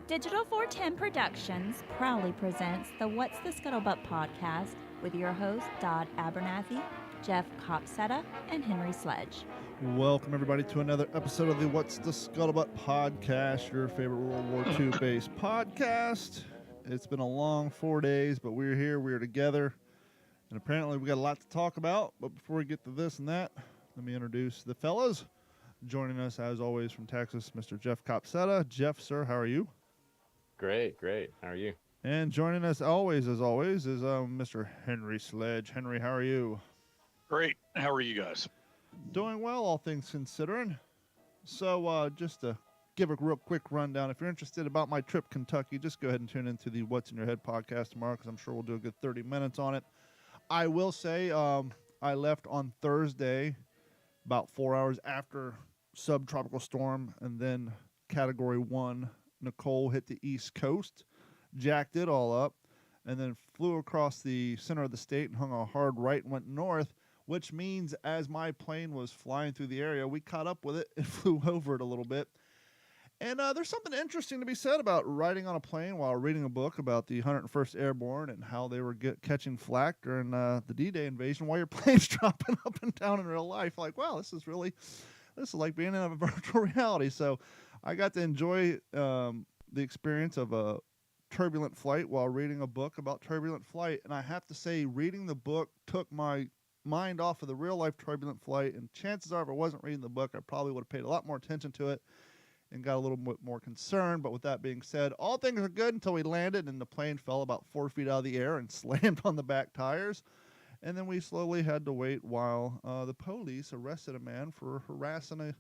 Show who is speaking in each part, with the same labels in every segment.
Speaker 1: Digital 410 Productions proudly presents the What's the Scuttlebutt podcast with your hosts Dodd Abernathy, Jeff Copsetta, and Henry Sledge.
Speaker 2: Welcome, everybody, to another episode of the What's the Scuttlebutt podcast, your favorite World War II based podcast. It's been a long 4 days, but we're here, we're together, and apparently we got a lot to talk about. But before we get to this and that, let me introduce the fellas. Joining us, as always, from Texas, Mr. Jeff Copsetta. Jeff, sir, how are you?
Speaker 3: Great. How are you?
Speaker 2: And joining us always, as always, is Mr. Henry Sledge. Henry, how are you?
Speaker 4: Great. How are you guys?
Speaker 2: Doing well, all things considering. So just to give a real quick rundown, if you're interested about my trip to Kentucky, just go ahead and tune into the What's in Your Head podcast tomorrow, because I'm sure we'll do a good 30 minutes on it. I will say I left on Thursday about 4 hours after subtropical storm, and then Category 1 Nicole hit the East Coast, jacked it all up, and then flew across the center of the state and hung a hard right and went north, which means as my plane was flying through the area, we caught up with it and flew over it a little bit. And there's something interesting to be said about riding on a plane while reading a book about the 101st Airborne and how they were catching flack during the D-Day invasion while your plane's dropping up and down in real life. Like, wow, this is like being in a virtual reality. So I got to enjoy the experience of a turbulent flight while reading a book about turbulent flight. And I have to say, reading the book took my mind off of the real-life turbulent flight. And chances are, if I wasn't reading the book, I probably would have paid a lot more attention to it and got a little bit more concerned. But with that being said, all things are good until we landed and the plane fell about 4 feet out of the air and slammed on the back tires. And then we slowly had to wait while the police arrested a man for harassing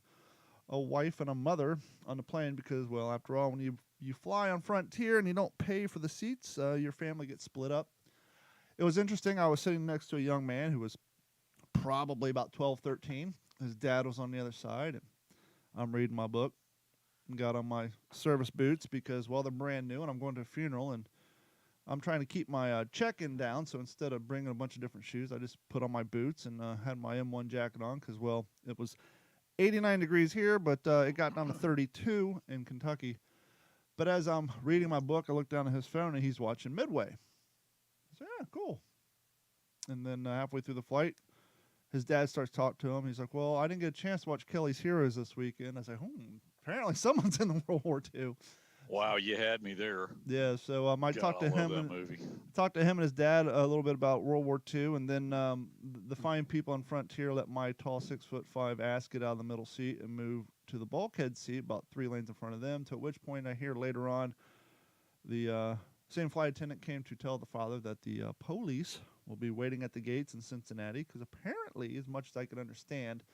Speaker 2: a wife and a mother on the plane because, well, after all, when you fly on Frontier and you don't pay for the seats, your family gets split up. It was interesting. I was sitting next to a young man who was probably about 12, 13. His dad was on the other side, and I'm reading my book and got on my service boots because, well, they're brand new, and I'm going to a funeral, and I'm trying to keep my check-in down, so instead of bringing a bunch of different shoes, I just put on my boots and had my M1 jacket on because, well, it was 89 degrees here, but it got down to 32 in Kentucky. But as I'm reading my book, I look down at his phone, and he's watching Midway. I said, yeah, cool. And then halfway through the flight, his dad starts talking to him. He's like, well, I didn't get a chance to watch Kelly's Heroes this weekend. I said, apparently someone's in the World War II.
Speaker 4: Wow, you had me there.
Speaker 2: Yeah, so I talked to him and his dad a little bit about World War II, and then the fine people on Frontier let my tall 6'5" ass get out of the middle seat and move to the bulkhead seat about 3 lanes in front of them. To which point I hear later on the same flight attendant came to tell the father that the police will be waiting at the gates in Cincinnati because apparently, as much as I could understand,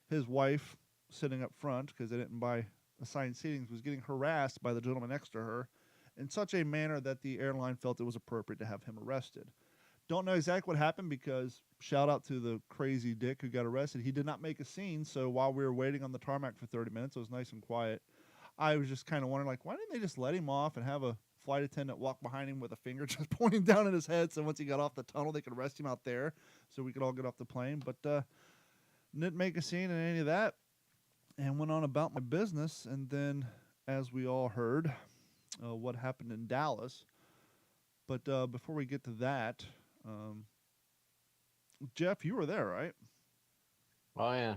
Speaker 2: his wife sitting up front because they didn't buy assigned seatings was getting harassed by the gentleman next to her in such a manner that the airline felt it was appropriate to have him arrested. Don't know exactly what happened because shout out to the crazy dick who got arrested. He did not make a scene, so while we were waiting on the tarmac for 30 minutes, it was nice and quiet. I was just kind of wondering, like, why didn't they just let him off and have a flight attendant walk behind him with a finger just pointing down at his head so once he got off the tunnel, they could arrest him out there so we could all get off the plane. But didn't make a scene in any of that. And went on about my business, and then, as we all heard, what happened in Dallas. But before we get to that, Jeff, you were there, right?
Speaker 3: Oh, yeah.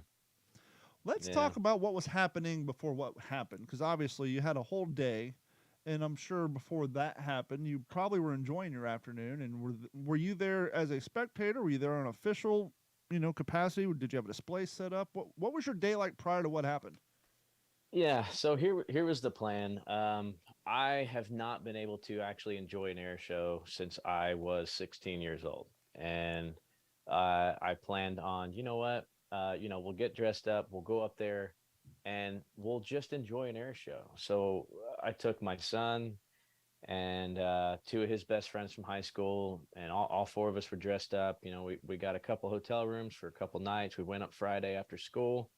Speaker 2: Let's talk about what was happening before what happened, because obviously you had a whole day, and I'm sure before that happened, you probably were enjoying your afternoon. And were you there as a spectator? Were you there on official capacity? Did you have a display set up? What was your day like prior to what happened?
Speaker 3: Yeah, so here was the plan. I have not been able to actually enjoy an air show since I was 16 years old. And I planned on, we'll get dressed up, we'll go up there, and we'll just enjoy an air show. So I took my son and 2 of his best friends from high school, and all 4 of us were dressed up. We got a couple hotel rooms for a couple nights. We went up Friday after school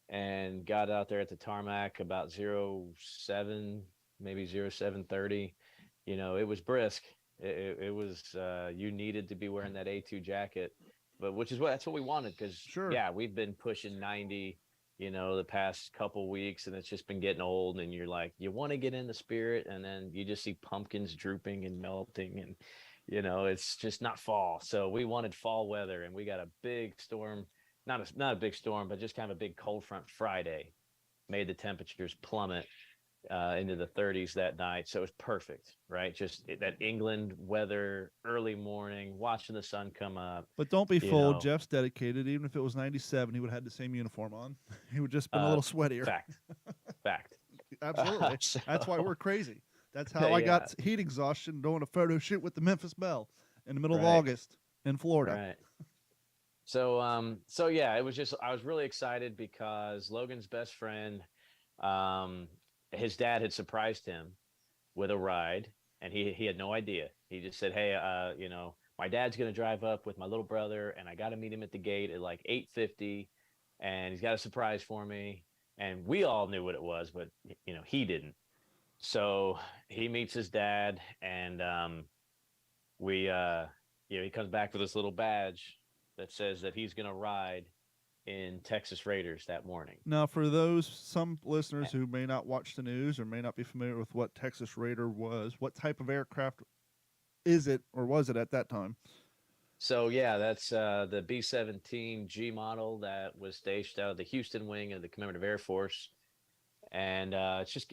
Speaker 3: and got out there at the tarmac about 07, maybe 07:30. It was brisk. It was you needed to be wearing that A2 jacket, but that's what we wanted because
Speaker 2: sure.
Speaker 3: Yeah, we've been pushing 90 the past couple weeks, and it's just been getting old, and you're like, you want to get in the spirit, and then you just see pumpkins drooping and melting, and it's just not fall. So we wanted fall weather, and we got a big storm, not a big storm, but just kind of a big cold front Friday, made the temperatures plummet into the 30s that night. So it was perfect, right? Just that England weather, early morning, watching the sun come up.
Speaker 2: But don't be
Speaker 3: you
Speaker 2: fooled.
Speaker 3: know.
Speaker 2: Jeff's dedicated. Even if it was 97, he would have had the same uniform on. He would just been a little sweatier.
Speaker 3: Fact.
Speaker 2: Absolutely.
Speaker 3: So,
Speaker 2: That's why we're crazy. That's how I got heat exhaustion doing a photo shoot with the Memphis Belle in the middle of August in Florida.
Speaker 3: Right. So yeah, it was just, I was really excited because Logan's best friend, his dad had surprised him with a ride, and he had no idea. He just said, "Hey, my dad's going to drive up with my little brother, and I got to meet him at the gate at like 8:50, and he's got a surprise for me." And we all knew what it was, but he didn't. So he meets his dad, and he comes back with this little badge that says that he's going to ride in Texas Raiders that morning.
Speaker 2: Now, for some listeners who may not watch the news or may not be familiar with what Texas Raider was, what type of aircraft is it, or was it at that time?
Speaker 3: So yeah, that's the B-17 G model that was staged out of the Houston wing of the Commemorative Air Force, and it's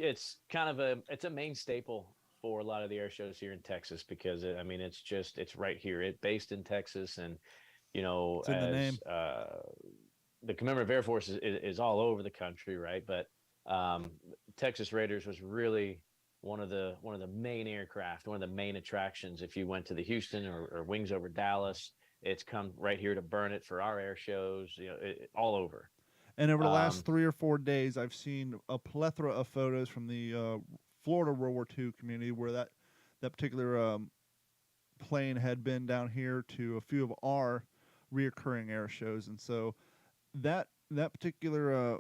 Speaker 3: a main staple for a lot of the air shows here in Texas, because it's right here. It's based in Texas, and
Speaker 2: it's in the name.
Speaker 3: The Commemorative Air Force is all over the country, right? But Texas Raiders was really one of the main aircraft, one of the main attractions. If you went to the Houston or wings over Dallas, it's come right here to burn it for our air shows, all over.
Speaker 2: And over the last 3 or 4 days, I've seen a plethora of photos from the Florida World War II community where that particular plane had been down here to a few of our reoccurring air shows, and so that particular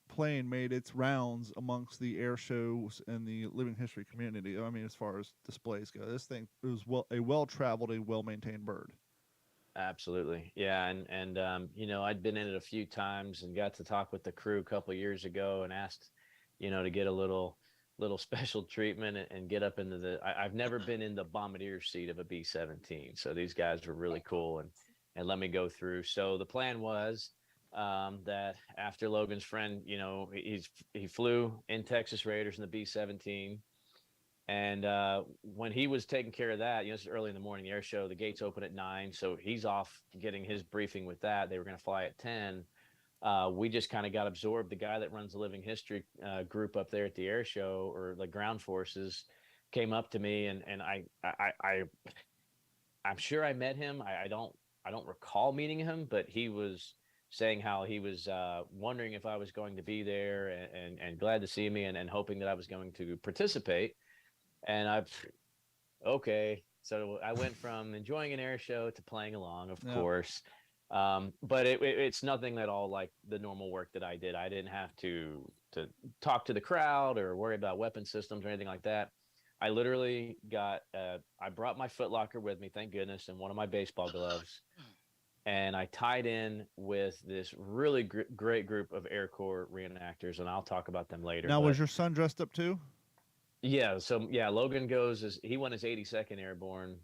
Speaker 2: plane made its rounds amongst the air shows and the living history community. I mean, as far as displays go, this thing was a well-traveled, a well-maintained bird.
Speaker 3: Absolutely. Yeah. And I'd been in it a few times and got to talk with the crew a couple of years ago and asked, to get a little special treatment and get up into I've never been in the bombardier seat of a B-17. So these guys were really cool and let me go through. So the plan was that after Logan's friend, he flew in Texas Raiders in the B-17. And when he was taking care of that, it's early in the morning, the air show, the gates open at 9. So he's off getting his briefing with that. They were going to fly at 10. We just kind of got absorbed. The guy that runs the living history group up there at the air show, or the ground forces, came up to me, and I'm sure I met him. I don't recall meeting him, but he was saying how he was wondering if I was going to be there, and glad to see me, and hoping that I was going to participate. And okay. So I went from enjoying an air show to playing along, of course. But it's nothing at all like the normal work that I did. I didn't have to talk to the crowd or worry about weapon systems or anything like that. I literally I brought my footlocker with me, thank goodness, and one of my baseball gloves. And I tied in with this really great group of Air Corps reenactors, and I'll talk about them later.
Speaker 2: Now, was your son dressed up too?
Speaker 3: Yeah. So Logan he won his 82nd Airborne,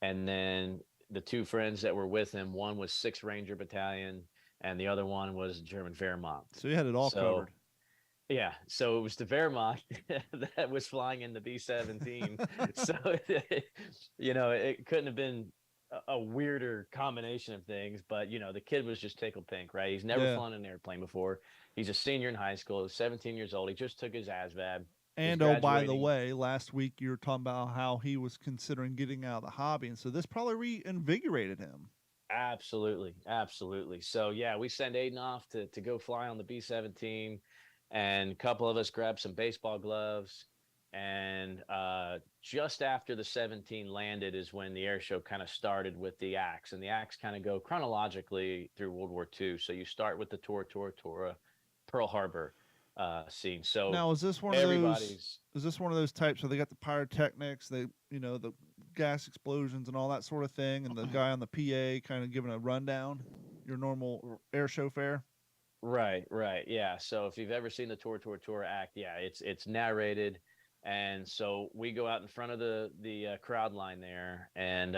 Speaker 3: and then the two friends that were with him, one was 6th Ranger Battalion, and the other one was German Wehrmacht.
Speaker 2: So you had it all covered.
Speaker 3: Yeah. So it was the Wehrmacht that was flying in the B-17. So it couldn't have been a weirder combination of things, but the kid was just tickled pink, right? He's never flown an airplane before. He's a senior in high school. He's 17 years old. He just took his ASVAB.
Speaker 2: And oh, by the way, last week you were talking about how he was considering getting out of the hobby, and so this probably reinvigorated him.
Speaker 3: Absolutely. So yeah, we send Aiden off to go fly on the B-17, and a couple of us grabbed some baseball gloves. And just after the 17 landed is when the air show kind of started with the acts, and the acts kind of go chronologically through World War II. So you start with the Tora Pearl Harbor scene. So
Speaker 2: now, is this one of those types where they got the pyrotechnics, the gas explosions and all that sort of thing, and the guy on the PA kind of giving a rundown, your normal air show fare?
Speaker 3: Right. Yeah. So if you've ever seen the Tour act, yeah, it's narrated, and so we go out in front of the crowd line there, and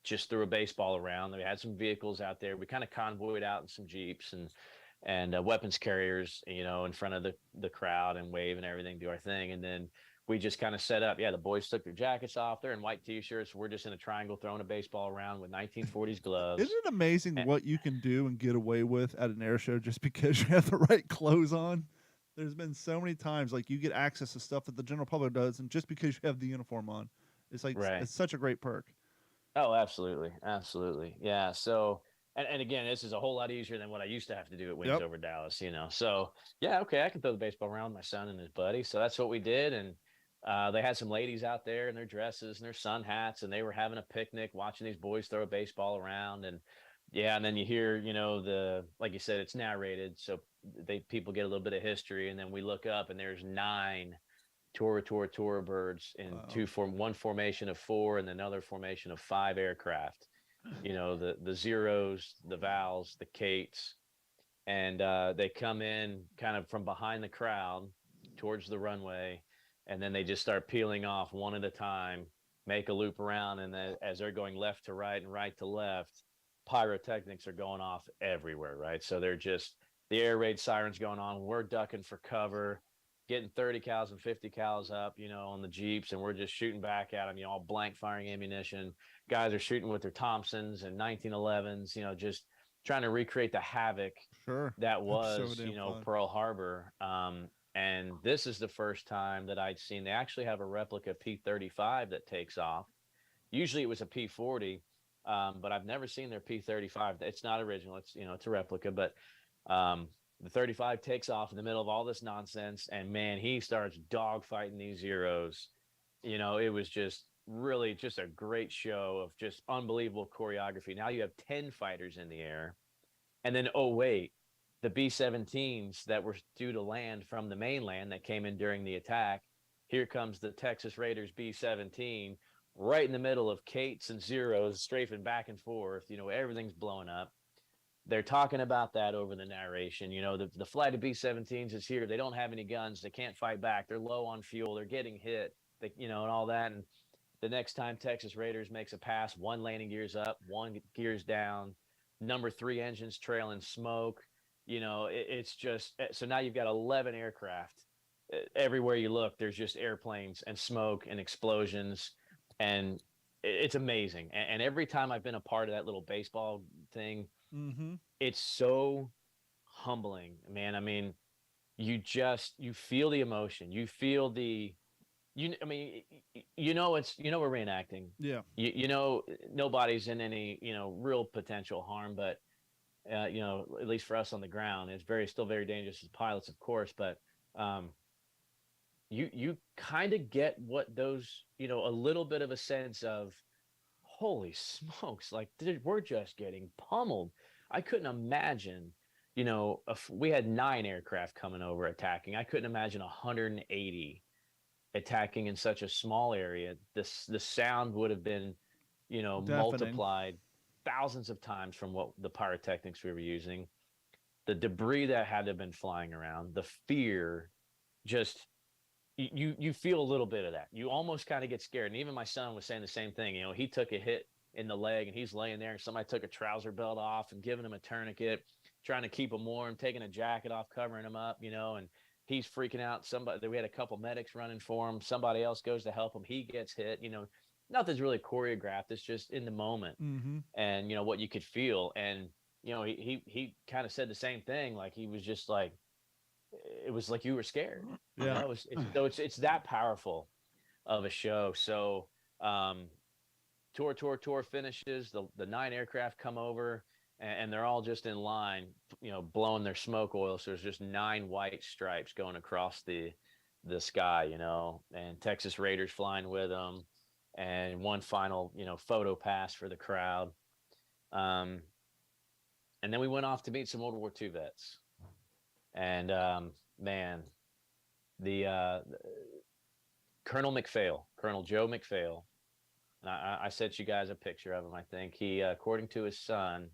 Speaker 3: just threw a baseball around. We had some vehicles out there. We kind of convoyed out in some jeeps and weapons carriers, in front of the crowd and wave and everything, do our thing, and then we just kind of set up. Yeah, the boys took their jackets off. They're in white t-shirts. We're just in a triangle throwing a baseball around with 1940s
Speaker 2: Isn't
Speaker 3: gloves.
Speaker 2: it amazing
Speaker 3: And,
Speaker 2: what you can do and get away with at an air show just because you have the right clothes on? There's been so many times like you get access to stuff that the general public does, and just because you have the uniform on, it's like
Speaker 3: right.
Speaker 2: it's such a great perk.
Speaker 3: Oh, absolutely. Yeah. So, and again, this is a whole lot easier than what I used to have to do at Wings
Speaker 2: Yep.
Speaker 3: Over Dallas. So yeah, okay, I can throw the baseball around with my son and his buddy. So that's what we did, and they had some ladies out there in their dresses and their sun hats, and they were having a picnic, watching these boys throw a baseball around, and yeah, and then you hear, the like you said, it's narrated, so people get a little bit of history, and then we look up, and there's 9 Tora birds in
Speaker 2: Wow.
Speaker 3: one formation of 4 and another formation of 5 aircraft. The Zeros, the Vals, the Kates, and they come in kind of from behind the crowd towards the runway, and then they just start peeling off one at a time, make a loop around, and then as they're going left to right and right to left, pyrotechnics are going off everywhere, right? So they're just the air raid sirens going on. We're ducking for cover, getting 30 cals and 50 cals up, on the Jeeps, and we're just shooting back at them, all blank firing ammunition. Guys are shooting with their Thompsons and 1911s, just trying to recreate the havoc
Speaker 2: Sure.
Speaker 3: that
Speaker 2: That's so
Speaker 3: was,
Speaker 2: damn fun.
Speaker 3: Pearl Harbor. And this is the first time that I'd seen, they actually have a replica P-35 that takes off. Usually it was a P-40, but I've never seen their P-35. It's not original. It's a replica, but the 35 takes off in the middle of all this nonsense, and man, he starts dogfighting these Zeros. It was just really just a great show of just unbelievable choreography. Now you have 10 fighters in the air, and then, oh wait, the B-17s that were due to land from the mainland that came in during the attack. Here comes the Texas Raiders B-17 right in the middle of Kates and Zeros strafing back and forth. Everything's blowing up. They're talking about that over the narration. The flight of B-17s is here. They don't have any guns. They can't fight back. They're low on fuel. They're getting hit, and all that. And the next time Texas Raiders makes a pass, one landing gear's up, one gear's down, number 3 engines trailing smoke. It's just, so now you've got 11 aircraft. Everywhere you look, there's just airplanes and smoke and explosions, and it's amazing. And every time I've been a part of that little baseball thing, it's so humbling, man. I mean, you feel the emotion. You feel the, we're reenacting.
Speaker 2: Yeah.
Speaker 3: Nobody's in any, real potential harm, but, at least for us on the ground, it's still very dangerous as pilots, of course, but, you kind of get what those, a little bit of a sense of, holy smokes, like we're just getting pummeled. I couldn't imagine, if we had 9 aircraft coming over attacking, I couldn't imagine 180 attacking in such a small area. The sound would have been,
Speaker 2: Deafening.
Speaker 3: multiplied thousands of times from what the pyrotechnics we were using. The debris that had to have been flying around, the fear, just you feel a little bit of that. You almost kind of get scared. And even my son was saying the same thing. He took a hit in the leg, and he's laying there, and somebody took a trouser belt off and giving him a tourniquet, trying to keep him warm, taking a jacket off, covering him up, and he's freaking out. We had a couple medics running for him. Somebody else goes to help him. He gets hit. Nothing's really choreographed. It's just in the moment, and what you could feel. And he kind of said the same thing. Like he was just like, it was like you were scared.
Speaker 2: Yeah.
Speaker 3: It's that powerful of a show. So tour finishes. The 9 aircraft come over, and they're all just in line, blowing their smoke oil. So there's just 9 white stripes going across the sky, and Texas Raiders flying with them, and one final, photo pass for the crowd. And then we went off to meet some World War II vets. And man, the Colonel Joe McPhail, and I sent you guys a picture of him. I think he, according to his son,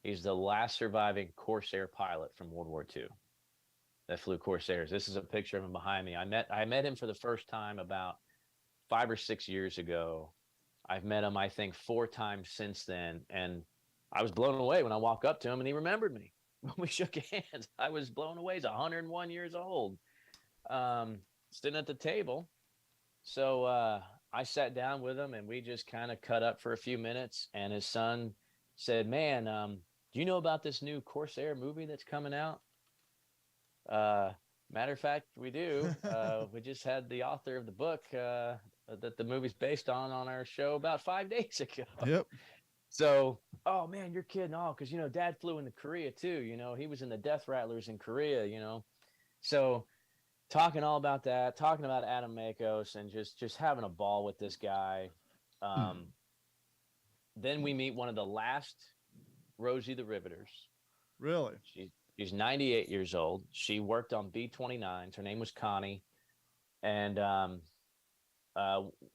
Speaker 3: He's the last surviving Corsair pilot from World War II that flew Corsairs. This is a picture of him behind me. I met him for the first time about 5 or 6 years ago. I've met him, I think, 4 times since then, and I was blown away when I walked up to him and he remembered me. When we shook hands, I was blown away. He's 101 years old, sitting at the table. So I sat down with him and we just kind of cut up for a few minutes. And his son said, "Man, do you know about this new Corsair movie that's coming out?" Matter of fact, we do. We just had the author of the book that the movie's based on our show about 5 days ago.
Speaker 2: Yep.
Speaker 3: So, oh man, you're kidding. Oh, because, Dad flew into Korea too. He was in the Death Rattlers in Korea. So talking all about that, talking about Adam Makos and just having a ball with this guy. Then we meet one of the last Rosie the Riveters.
Speaker 2: Really?
Speaker 3: She's 98 years old. She worked on B-29s. Her name was Connie. And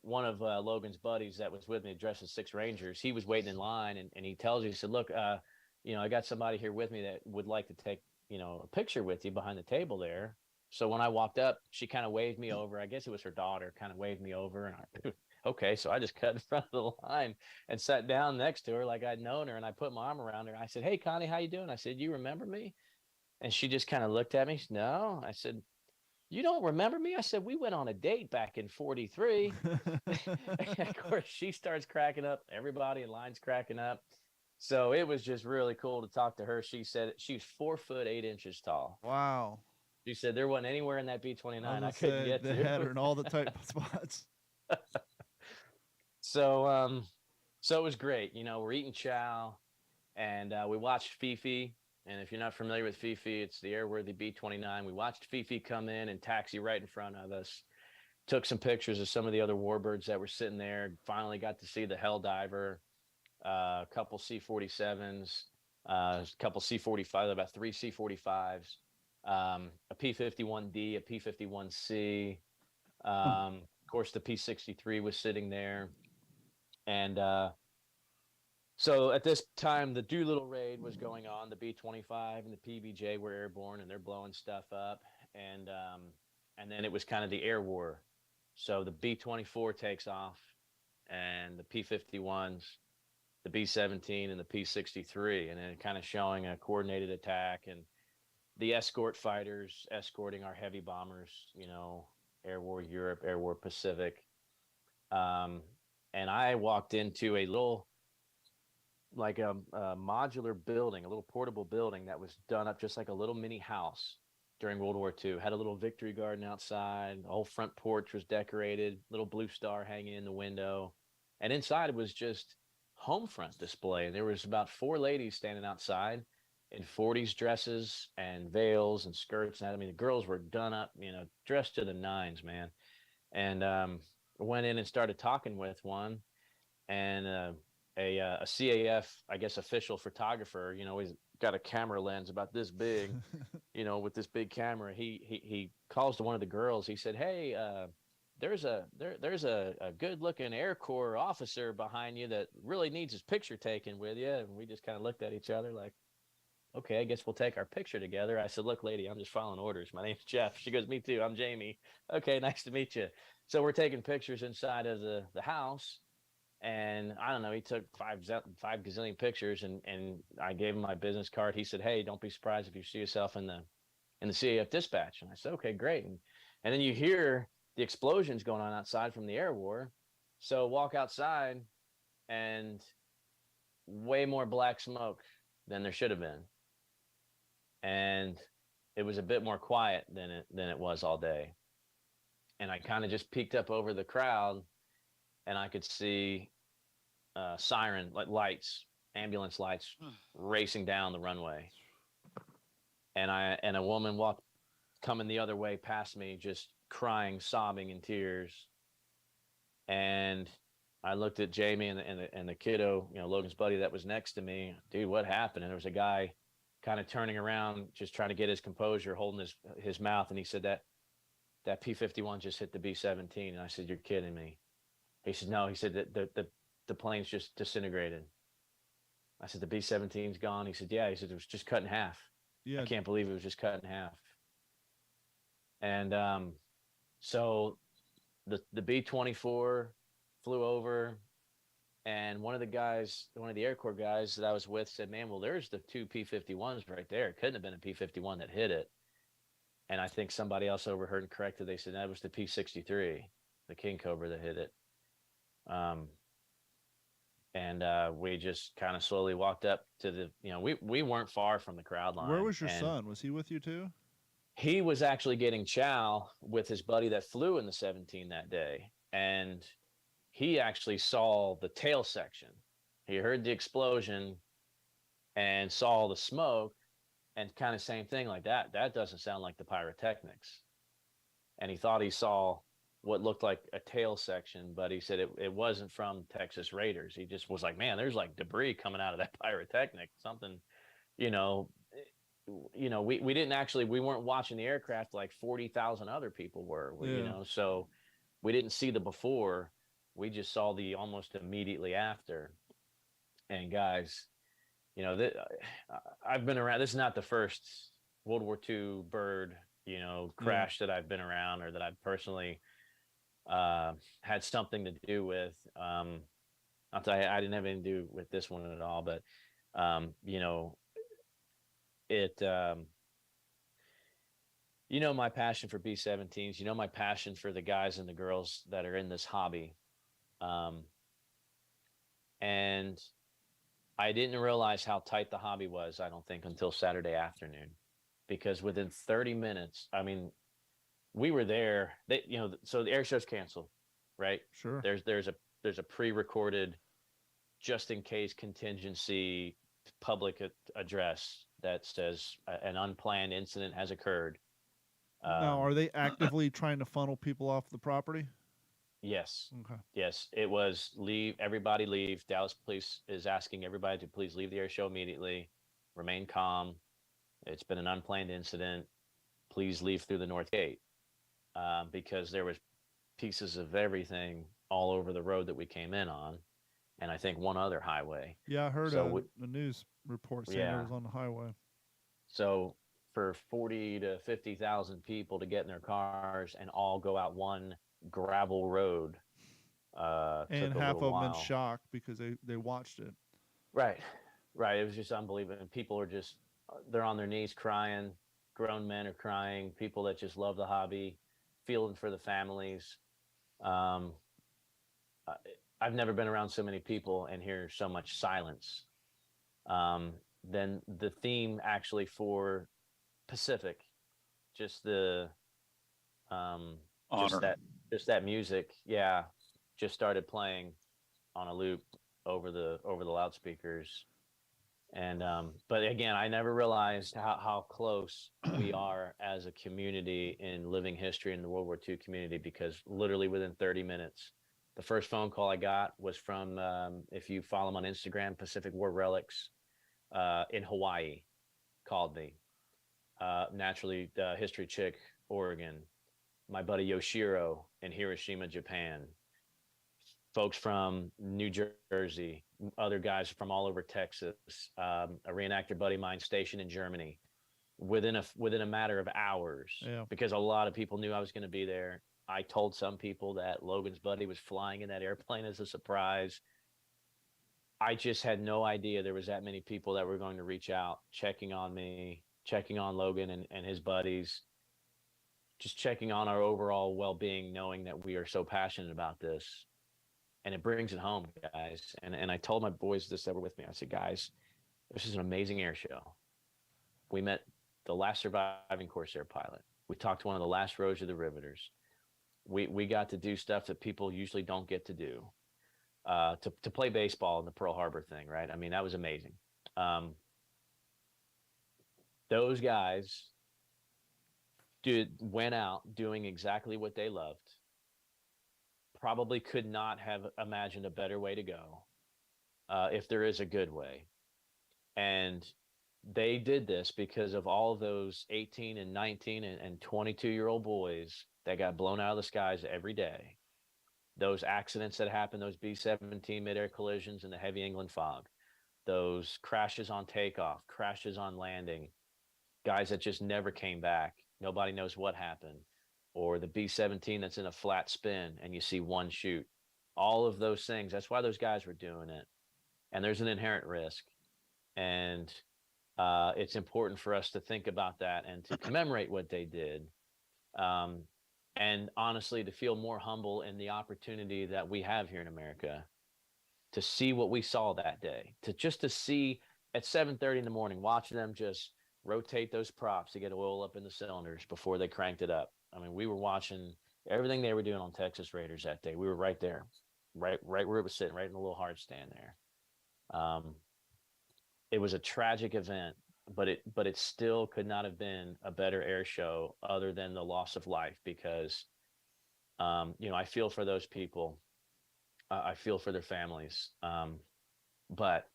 Speaker 3: one of Logan's buddies that was with me dressed as 6 Rangers, he was waiting in line and he tells you, he said, "Look, I got somebody here with me that would like to take, a picture with you behind the table there." So when I walked up, she kind of waved me over. I guess it was her daughter kind of waved me over. And okay. So I just cut in front of the line and sat down next to her like I'd known her. And I put my arm around her. I said, "Hey, Connie, how you doing?" I said, "You remember me?" And she just kind of looked at me. She said, "No." I said, "You don't remember me?" I said, "We went on a date back in 43. Of course, she starts cracking up. Everybody in line's cracking up. So it was just really cool to talk to her. She said she's 4'8" tall.
Speaker 2: Wow.
Speaker 3: She said there wasn't anywhere in that B-29 I couldn't get to.
Speaker 2: They had her in all the tight spots.
Speaker 3: So it was great. We're eating chow, and we watched Fifi. And if you're not familiar with Fifi, it's the airworthy B-29. We watched Fifi come in and taxi right in front of us. Took some pictures of some of the other warbirds that were sitting there. Finally got to see the Helldiver, a couple C-47s, a couple C-45, about 3 C-45s, a P-51D, a P-51C. Of course, the P-63 was sitting there. And so at this time, the Doolittle raid was going on. The B-25 and the PBJ were airborne, and they're blowing stuff up. And then it was kind of the air war. So the B-24 takes off, and the P-51s, the B-17, and the P-63, and then kind of showing a coordinated attack, and the escort fighters escorting our heavy bombers, Air War Europe, Air War Pacific. And I walked into a little, like a modular building, a little portable building that was done up just like a little mini house during World War II. Had a little victory garden outside. The whole front porch was decorated, little blue star hanging in the window. And inside it was just home front display. And there was about 4 ladies standing outside in 40s dresses and veils and skirts. And the girls were done up, dressed to the nines, man. And went in and started talking with one. And a CAF, I guess, official photographer, he's got a camera lens about this big, with this big camera. He calls to one of the girls. He said, "Hey, there's a good looking Air Corps officer behind you that really needs his picture taken with you." And we just kind of looked at each other like, okay, I guess we'll take our picture together. I said, "Look, lady, I'm just following orders. My name's Jeff." She goes, "Me too. I'm Jamie." "Okay, nice to meet you." So we're taking pictures inside of the house. And I don't know, he took 5 gazillion pictures, and I gave him my business card. He said, "Hey, don't be surprised if you see yourself in the CAF dispatch." And I said, "Okay, great." And then you hear the explosions going on outside from the air war. So walk outside, and way more black smoke than there should have been. And it was a bit more quiet than it was all day. And I kind of just peeked up over the crowd, and I could see siren lights, ambulance lights racing down the runway. And a woman coming the other way past me, just crying, sobbing in tears. And I looked at Jamie and the kiddo, Logan's buddy that was next to me. "Dude, what happened?" And there was a guy kind of turning around, just trying to get his composure, holding his mouth. And he said that P-51 just hit the B-17. And I said, "You're kidding me." He said, "No." He said that the plane's just disintegrated. I said, the B-17's gone. He said, yeah. He said, it was just cut in half. I
Speaker 2: Yeah.
Speaker 3: can't believe it was just cut in half. And so the B-24 flew over, and one of the Air Corps guys that I was with said, man, well, there's the two P-51s right there. It couldn't have been a P-51 that hit it. And I think somebody else overheard and corrected. They said that was the P-63, the King Cobra that hit it. And we just kind of slowly walked up to we weren't far from the crowd line.
Speaker 2: Where was your son? Was he with you too?
Speaker 3: He was actually getting chow with his buddy that flew in the 17 that day. And he actually saw the tail section. He heard the explosion and saw the smoke, and kind of same thing like that. That doesn't sound like the pyrotechnics. And he thought he saw what looked like a tail section, but he said it wasn't from Texas Raiders. He just was like, man, there's like debris coming out of that pyrotechnic. Something, we weren't watching the aircraft like 40,000 other people were, so we didn't see the before. We just saw the almost immediately after. And guys, I've been around. This is not the first World War II bird, crash that I've been around or that I've personally had something to do with. I'll tell you, I didn't have anything to do with this one at all, but my passion for B-17s, my passion for the guys and the girls that are in this hobby. And I didn't realize how tight the hobby was, I don't think, until Saturday afternoon, because within 30 minutes, I mean, we were there. So the air show's canceled, right?
Speaker 2: Sure.
Speaker 3: There's a pre-recorded, just in case contingency public address that says an unplanned incident has occurred.
Speaker 2: Now, are they actively trying to funnel people off the property?
Speaker 3: Yes.
Speaker 2: Okay.
Speaker 3: Yes, it was everybody leave. Dallas police is asking everybody to please leave the air show immediately, remain calm. It's been an unplanned incident. Please leave through the north gate, because there was pieces of everything all over the road that we came in on, and I think one other highway.
Speaker 2: Yeah, I heard the news report saying it was on the highway.
Speaker 3: So for 40 to 50,000 people to get in their cars and all go out one gravel road,
Speaker 2: and half of them in shock because they watched it.
Speaker 3: Right. It was just unbelievable. And people are they're on their knees crying. Grown men are crying. People that just love the hobby, feeling for the families. I've never been around so many people and hear so much silence. Then the theme actually for Pacific, just the just that music, just started playing on a loop over the loudspeakers. And but again, I never realized how close we are as a community in living history in the World War II community, because literally within 30 minutes, the first phone call I got was from, if you follow them on Instagram, Pacific War Relics in Hawaii called me. Naturally, History Chick, Oregon. My buddy Yoshiro in Hiroshima, Japan. Folks from New Jersey, other guys from all over Texas, a reenactor buddy of mine stationed in Germany, within a matter of hours, because a lot of people knew I was going to be there. I told some people that Logan's buddy was flying in that airplane as a surprise. I just had no idea there was that many people that were going to reach out, checking on me, checking on Logan and his buddies, just checking on our overall well-being, knowing that we are so passionate about this. And it brings it home, guys. And I told my boys this that were with me. I said, guys, this is an amazing air show. We met the last surviving Corsair pilot. We talked to one of the last Roger the Riveters. We got to do stuff that people usually don't get to do. To play baseball in the Pearl Harbor thing, right? I mean, that was amazing. Those guys went out doing exactly what they loved. Probably could not have imagined a better way to go, if there is a good way. And they did this because of all those 18 and 19 and 22-year-old boys that got blown out of the skies every day. Those accidents that happened, those B-17 midair collisions in the heavy England fog. those crashes on takeoff, crashes on landing, guys that just never came back. Nobody knows what happened. Or the B-17 that's in a flat spin and you see one shoot. All of those things. That's why those guys were doing it. And there's an inherent risk. And it's important for us to think about that and to commemorate what they did. And honestly, to feel more humble in the opportunity that we have here in America, to see what we saw that day, to see at 7:30 in the morning, watching them just rotate those props to get oil up in the cylinders before they cranked it up. I mean, we were watching everything they were doing on Texas Raiders that day. We were right there, right where it was sitting, right in the little hard stand there. It was a tragic event, but it still could not have been a better air show other than the loss of life, because I feel for those people. I feel for their families. But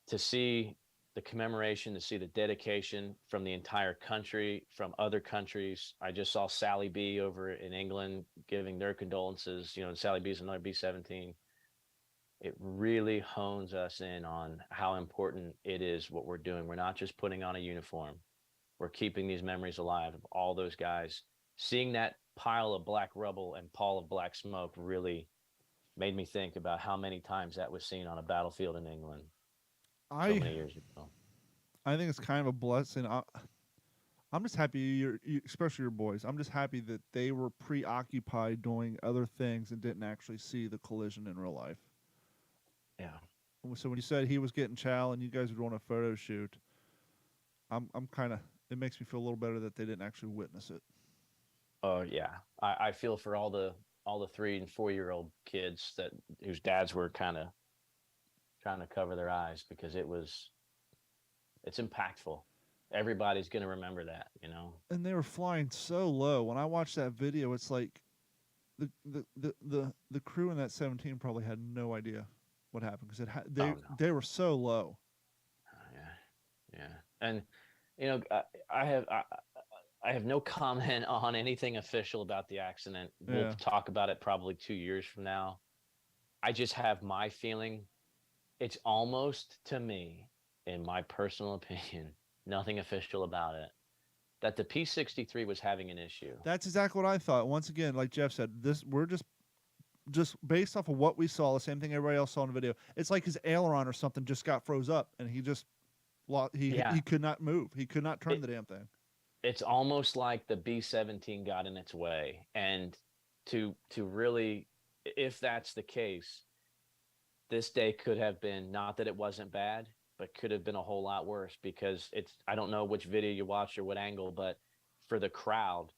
Speaker 3: to see the commemoration, to see the dedication from the entire country, from other countries. I just saw Sally B over in England giving their condolences. Sally B is another B-17. It really hones us in on how important it is what we're doing. We're not just putting on a uniform. We're keeping these memories alive of all those guys. Seeing that pile of black rubble and pall of black smoke really made me think about how many times that was seen on a battlefield in England so many years ago.
Speaker 2: I think it's kind of a blessing. I'm just happy you, especially your boys. I'm just happy that they were preoccupied doing other things and didn't actually see the collision in real life.
Speaker 3: Yeah.
Speaker 2: So when you said he was getting chow and you guys were doing a photo shoot, I'm kind of, it makes me feel a little better that they didn't actually witness it.
Speaker 3: Oh yeah, I feel for all the 3 and 4 year old kids whose dads were kind of trying to cover their eyes, because it's impactful. Everybody's going to remember that,
Speaker 2: And they were flying so low. When I watched that video, it's like the crew in that 17 probably had no idea what happened, because they were so low.
Speaker 3: Yeah. And I have no comment on anything official about the accident. We'll talk about it probably 2 years from now. I just have my feeling. It's almost, to me, in my personal opinion, nothing official about it, that the P-63 was having an issue.
Speaker 2: That's exactly what I thought. Once again, like Jeff said, we're just based off of what we saw, the same thing everybody else saw in the video. It's like his aileron or something just got froze up, and he just he could not move. He could not turn the damn thing.
Speaker 3: It's almost like the B-17 got in its way. And to really, if that's the case, this day could have been, not that it wasn't bad, but could have been a whole lot worse, because I don't know which video you watched or what angle, but for the crowd,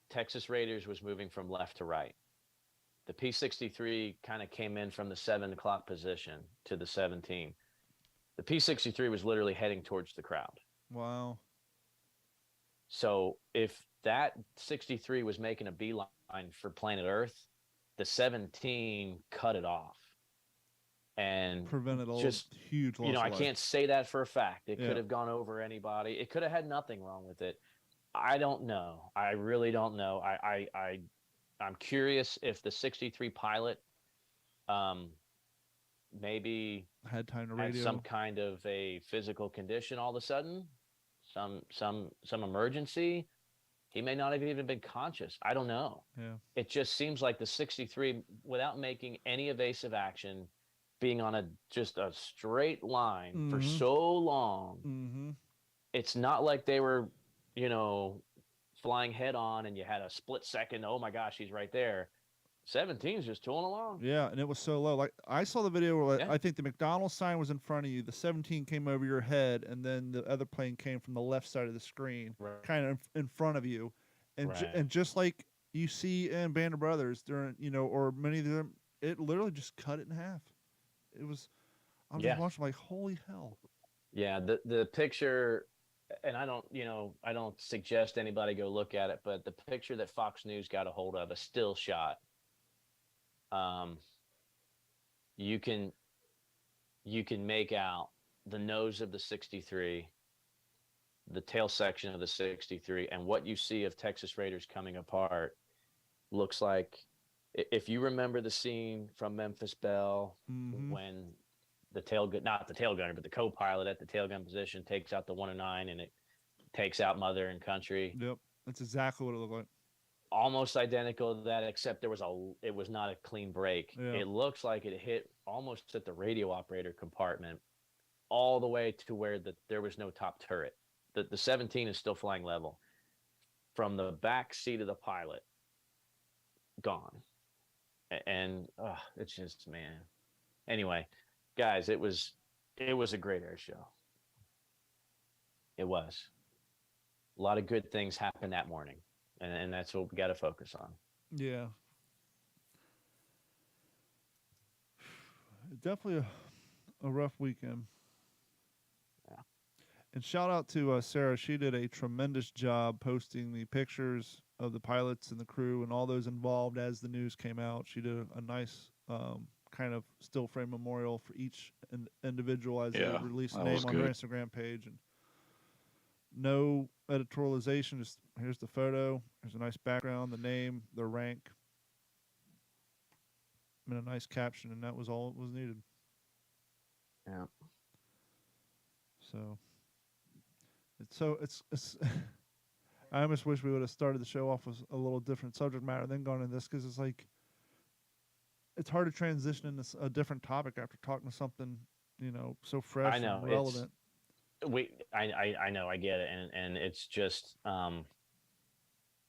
Speaker 3: Texas Raiders was moving from left to right. The P-63 kind of came in from the 7 o'clock position to the 17. The P-63 was literally heading towards the crowd.
Speaker 2: Wow.
Speaker 3: So if that 63 was making a beeline for planet Earth, the 17 cut it off and
Speaker 2: prevented a huge loss.
Speaker 3: I can't say that for a fact. It could have gone over anybody. It could have had nothing wrong with it. I don't know. I really don't know. I'm curious if the 63 pilot maybe
Speaker 2: had time to
Speaker 3: had
Speaker 2: radio,
Speaker 3: some kind of a physical condition all of a sudden, some emergency. He may not have even been conscious. I don't know.
Speaker 2: Yeah.
Speaker 3: It just seems like the 63, without making any evasive action, being on just a straight line for so long, it's not like they were, flying head on and you had a split second, oh my gosh, he's right there. 17's just tooling along.
Speaker 2: Yeah, and it was so low. Like, I saw the video where I think the McDonald's sign was in front of you, the 17 came over your head, and then the other plane came from the left side of the screen, kind of in front of you. And and just like you see in Band of Brothers during, or many of them, it literally just cut it in half. It was, I'm just watching like, holy hell.
Speaker 3: Yeah, the picture, and I don't suggest anybody go look at it, but the picture that Fox News got a hold of, a still shot, you can make out the nose of the 63, the tail section of the 63, and what you see of Texas Raiders coming apart looks like, if you remember the scene from Memphis Belle when not the tail gunner, but the co-pilot at the tail gun position takes out the 109, and it takes out Mother and Country.
Speaker 2: Yep, that's exactly what it looked like.
Speaker 3: Almost identical to that, except it was not a clean break.
Speaker 2: Yeah.
Speaker 3: It looks like it hit almost at the radio operator compartment, all the way to where there was no top turret. The 17 is still flying level. From the back seat of the pilot, gone. And it's just, man. Anyway, guys, it was a great air show. It was. A lot of good things happened that morning, and that's what we got to focus on.
Speaker 2: Yeah. Definitely a rough weekend.
Speaker 3: Yeah.
Speaker 2: And shout out to Sarah. She did a tremendous job posting the pictures of the pilots and the crew and all those involved as the news came out. She did a nice kind of still frame memorial for each individual as they released a name on her Instagram page. And no editorialization, just here's the photo, here's a nice background, the name, their rank, and a nice caption, and that was all that was needed.
Speaker 3: Yeah.
Speaker 2: So it's I almost wish we would have started the show off with a little different subject matter than gone into this, because it's like it's hard to transition into a different topic after talking to something so fresh and relevant.
Speaker 3: I know, I get it, and it's just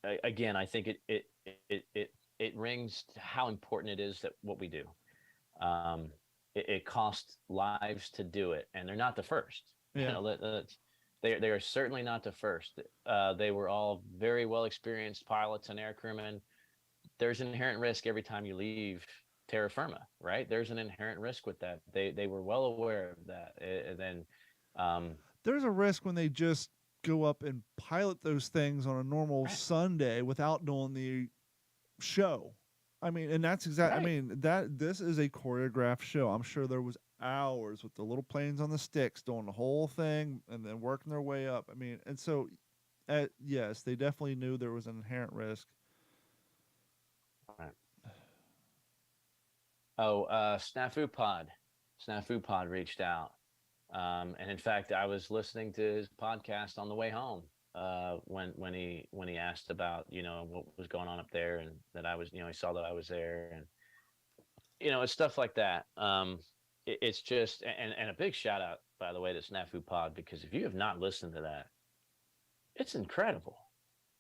Speaker 3: again, I think it rings how important it is that what we do. It costs lives to do it, and they're not the first.
Speaker 2: Yeah.
Speaker 3: They are certainly not the first. They were all very well experienced pilots and air crewmen. There's an inherent risk every time you leave terra firma, right? There's an inherent risk with that. They were well aware of that. And then
Speaker 2: there's a risk when they just go up and pilot those things on a normal Sunday without doing the show. I mean, and that's exactly.
Speaker 3: Right.
Speaker 2: I mean, this is a choreographed show. I'm sure there was hours with the little planes on the sticks doing the whole thing and then working their way up. I mean, and so, yes, they definitely knew there was an inherent risk.
Speaker 3: Right. Oh, Snafu Pod reached out. And in fact, I was listening to his podcast on the way home when he asked about what was going on up there, and that I was he saw that I was there, and it's stuff like that. It's just and a big shout out, by the way, to Snafu Pod, because if you have not listened to that, it's incredible,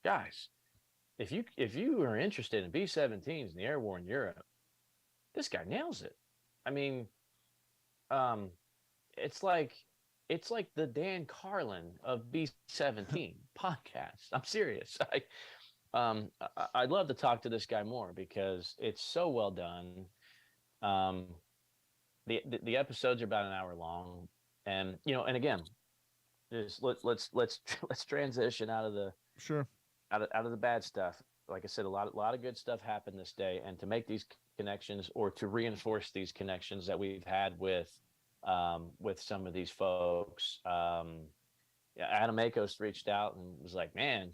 Speaker 3: guys. If you are interested in B-17s in the air war in Europe, this guy nails it. I mean, it's like the Dan Carlin of B-17 podcast. I'm serious. I'd love to talk to this guy more because it's so well done. The episodes are about an hour long, and and again, just let's transition out of the out of the bad stuff. Like I said, a lot of good stuff happened this day, and to make these connections or to reinforce these connections that we've had with some of these folks. Adam Akos reached out and was like, man,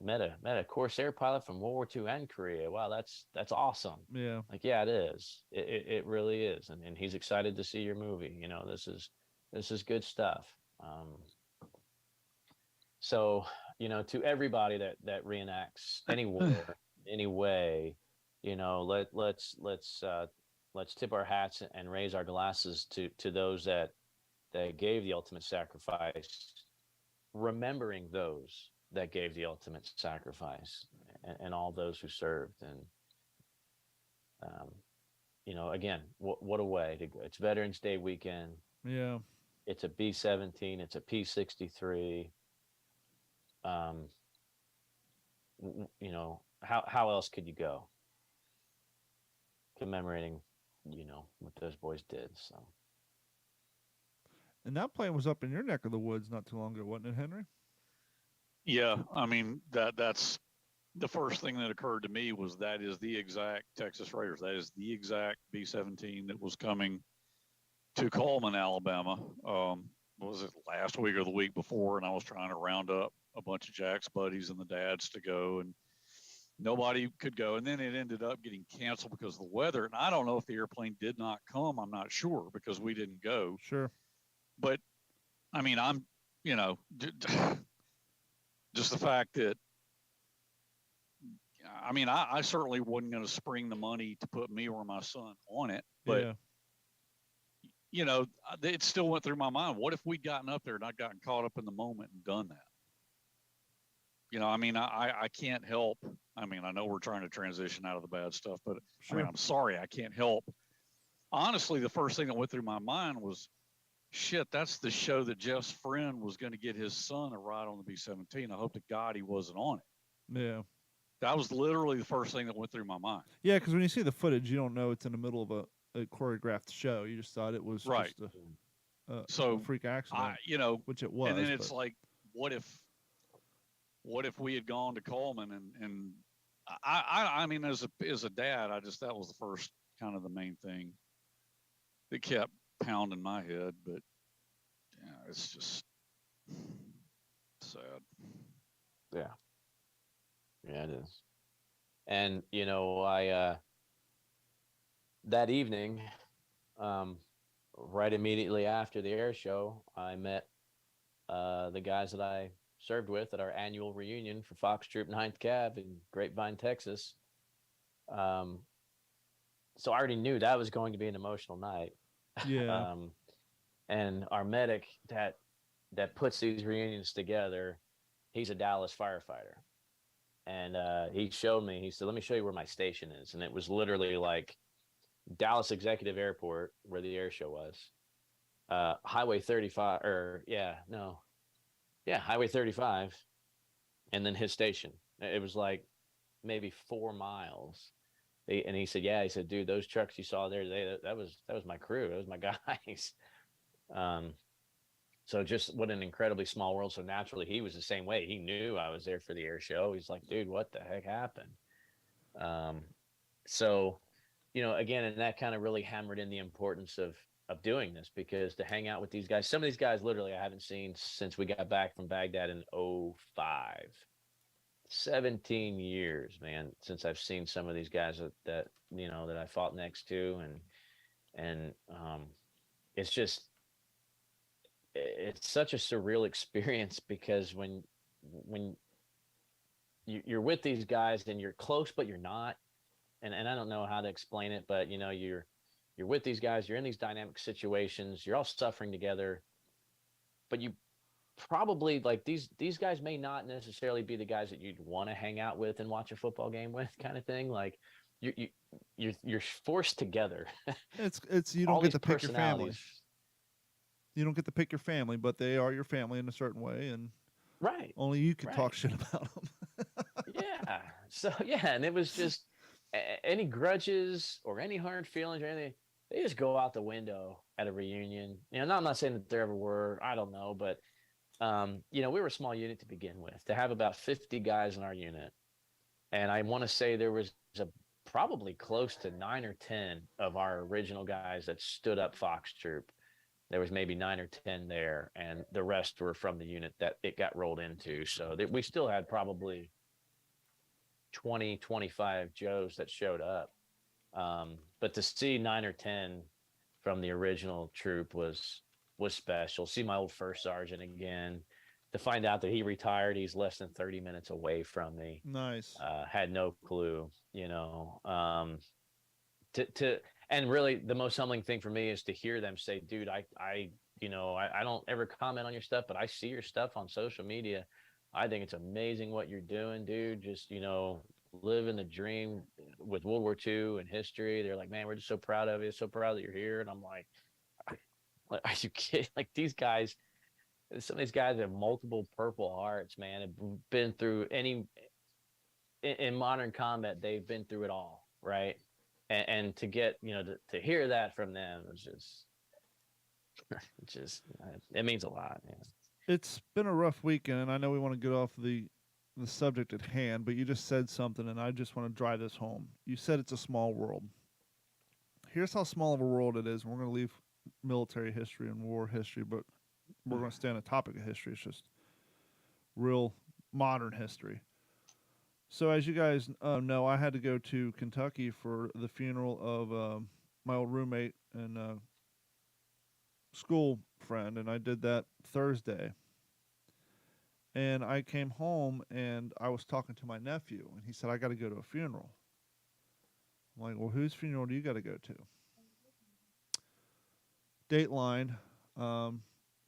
Speaker 3: met a Corsair pilot from World War II and Korea. Wow, that's awesome.
Speaker 2: Yeah.
Speaker 3: Like, yeah, it is. It really is. And he's excited to see your movie. This is good stuff. So, to everybody that reenacts any war, any way, let's tip our hats and raise our glasses to those that gave the ultimate sacrifice, remembering those that gave the ultimate sacrifice, and all those who served. And again, what a way to go. It's Veterans Day weekend.
Speaker 2: Yeah.
Speaker 3: It's a B-17. It's a P-63. How else could you go commemorating what those boys did? So,
Speaker 2: and that plane was up in your neck of the woods not too long ago, wasn't it, Henry?
Speaker 4: Yeah, I mean that's the first thing that occurred to me was that is the exact Texas Raiders. That is the exact B-17 that was coming to Coleman, Alabama. Was it last week or the week before? And I was trying to round up a bunch of Jack's buddies and the dads to go, and Nobody could go. And then it ended up getting canceled because of the weather. And I don't know if the airplane did not come. I'm not sure because we didn't go.
Speaker 2: Sure.
Speaker 4: But I mean, I'm, you know, just the fact that, I mean, I certainly wasn't going to spring the money to put me or my son on it. But,
Speaker 2: Yeah.
Speaker 4: you know, it still went through my mind. What if we'd gotten up there and I'd gotten caught up in the moment and done that? You know, I mean, I can't help. I mean, I know we're trying to transition out of the bad stuff, but
Speaker 2: Sure.
Speaker 4: I mean, I'm sorry, I can't help. Honestly, the first thing that went through my mind was, shit, that's the show that Jeff's friend was going to get his son a ride on the B-17. I hope to God he wasn't on it.
Speaker 2: Yeah.
Speaker 4: That was literally the first thing that went through my mind.
Speaker 2: Yeah, because when you see the footage, you don't know it's in the middle of a choreographed show. You just thought it was
Speaker 4: Right.
Speaker 2: just a
Speaker 4: So
Speaker 2: freak accident,
Speaker 4: you know,
Speaker 2: which it was.
Speaker 4: and then it's like, what if we had gone to Coleman and I mean, as a dad, that was the first kind of the main thing that kept pounding my head. But yeah, it's just sad.
Speaker 3: Yeah. Yeah, it is. And, you know, I, that evening, right immediately after the air show, I met the guys that I served with at our annual reunion for Fox Troop 9th Cav in Grapevine, Texas. So I already knew that was going to be an emotional night.
Speaker 2: Yeah.
Speaker 3: And our medic that puts these reunions together, he's a Dallas firefighter. And he showed me, he said, let me show you where my station is. And it was literally like Dallas Executive Airport, where the air show was. Highway 35, Highway 35. And then his station. It was like maybe 4 miles. And he said, he said, dude, those trucks you saw there today, that was my crew. That was my guys. So just what an incredibly small world. So naturally, he was the same way. He knew I was there for the air show. He's like, dude, what the heck happened? So, you know, again, and that kind of really hammered in the importance of doing this, because to hang out with these guys, some of these guys, literally, I haven't seen since we got back from Baghdad in 2005. 17 years, man, since I've seen some of these guys that you know, that I fought next to. And it's such a surreal experience, because when you're with these guys and you're close, but you're not. And I don't know how to explain it, but you know, you're with these guys, you're in these dynamic situations, you're all suffering together, but you probably, like, these guys may not necessarily be the guys that you'd want to hang out with and watch a football game with, kind of thing. Like you're forced together.
Speaker 2: It's you don't get to pick your family. You don't get to pick your family, but they are your family in a certain way, and
Speaker 3: right,
Speaker 2: only you can talk shit about them.
Speaker 3: Yeah. So and it was just any grudges or any hard feelings or anything, they just go out the window at a reunion. You know, I'm not saying that there ever were, I don't know, but you know, we were a small unit to begin with. To have about 50 guys in our unit, and I want to say there was probably close to 9 or 10 of our original guys that stood up Fox Troop. There was maybe 9 or 10 there, and the rest were from the unit that it got rolled into. So we still had probably 20, 25 Joes that showed up. But to see 9 or 10 from the original troop was special. See my old first sergeant again. To find out that he retired, he's less than 30 minutes away from me.
Speaker 2: Nice.
Speaker 3: Had no clue, you know. And really the most humbling thing for me is to hear them say, dude, I don't ever comment on your stuff, but I see your stuff on social media. I think it's amazing what you're doing, dude. Just, you know, living the dream with World War II and history. They're like, man, we're just so proud of you. So proud that you're here. And I'm like, are you kidding? Like, these guys, some of these guys have multiple Purple Hearts, man, have been through in modern combat. They've been through it all. Right. And to get, you know, to hear that from them is just, it means a lot, man.
Speaker 2: It's been a rough weekend, and I know we want to get off the subject at hand, but you just said something, and I just want to drive this home. You said it's a small world. Here's how small of a world it is. We're going to leave military history and war history, but we're going to stay on the topic of history. It's just real modern history. So as you guys know, I had to go to Kentucky for the funeral of my old roommate and school friend, and I did that Thursday. And I came home and I was talking to my nephew, and he said, I got to go to a funeral. I'm like, well, whose funeral do you got to go to? Dateline,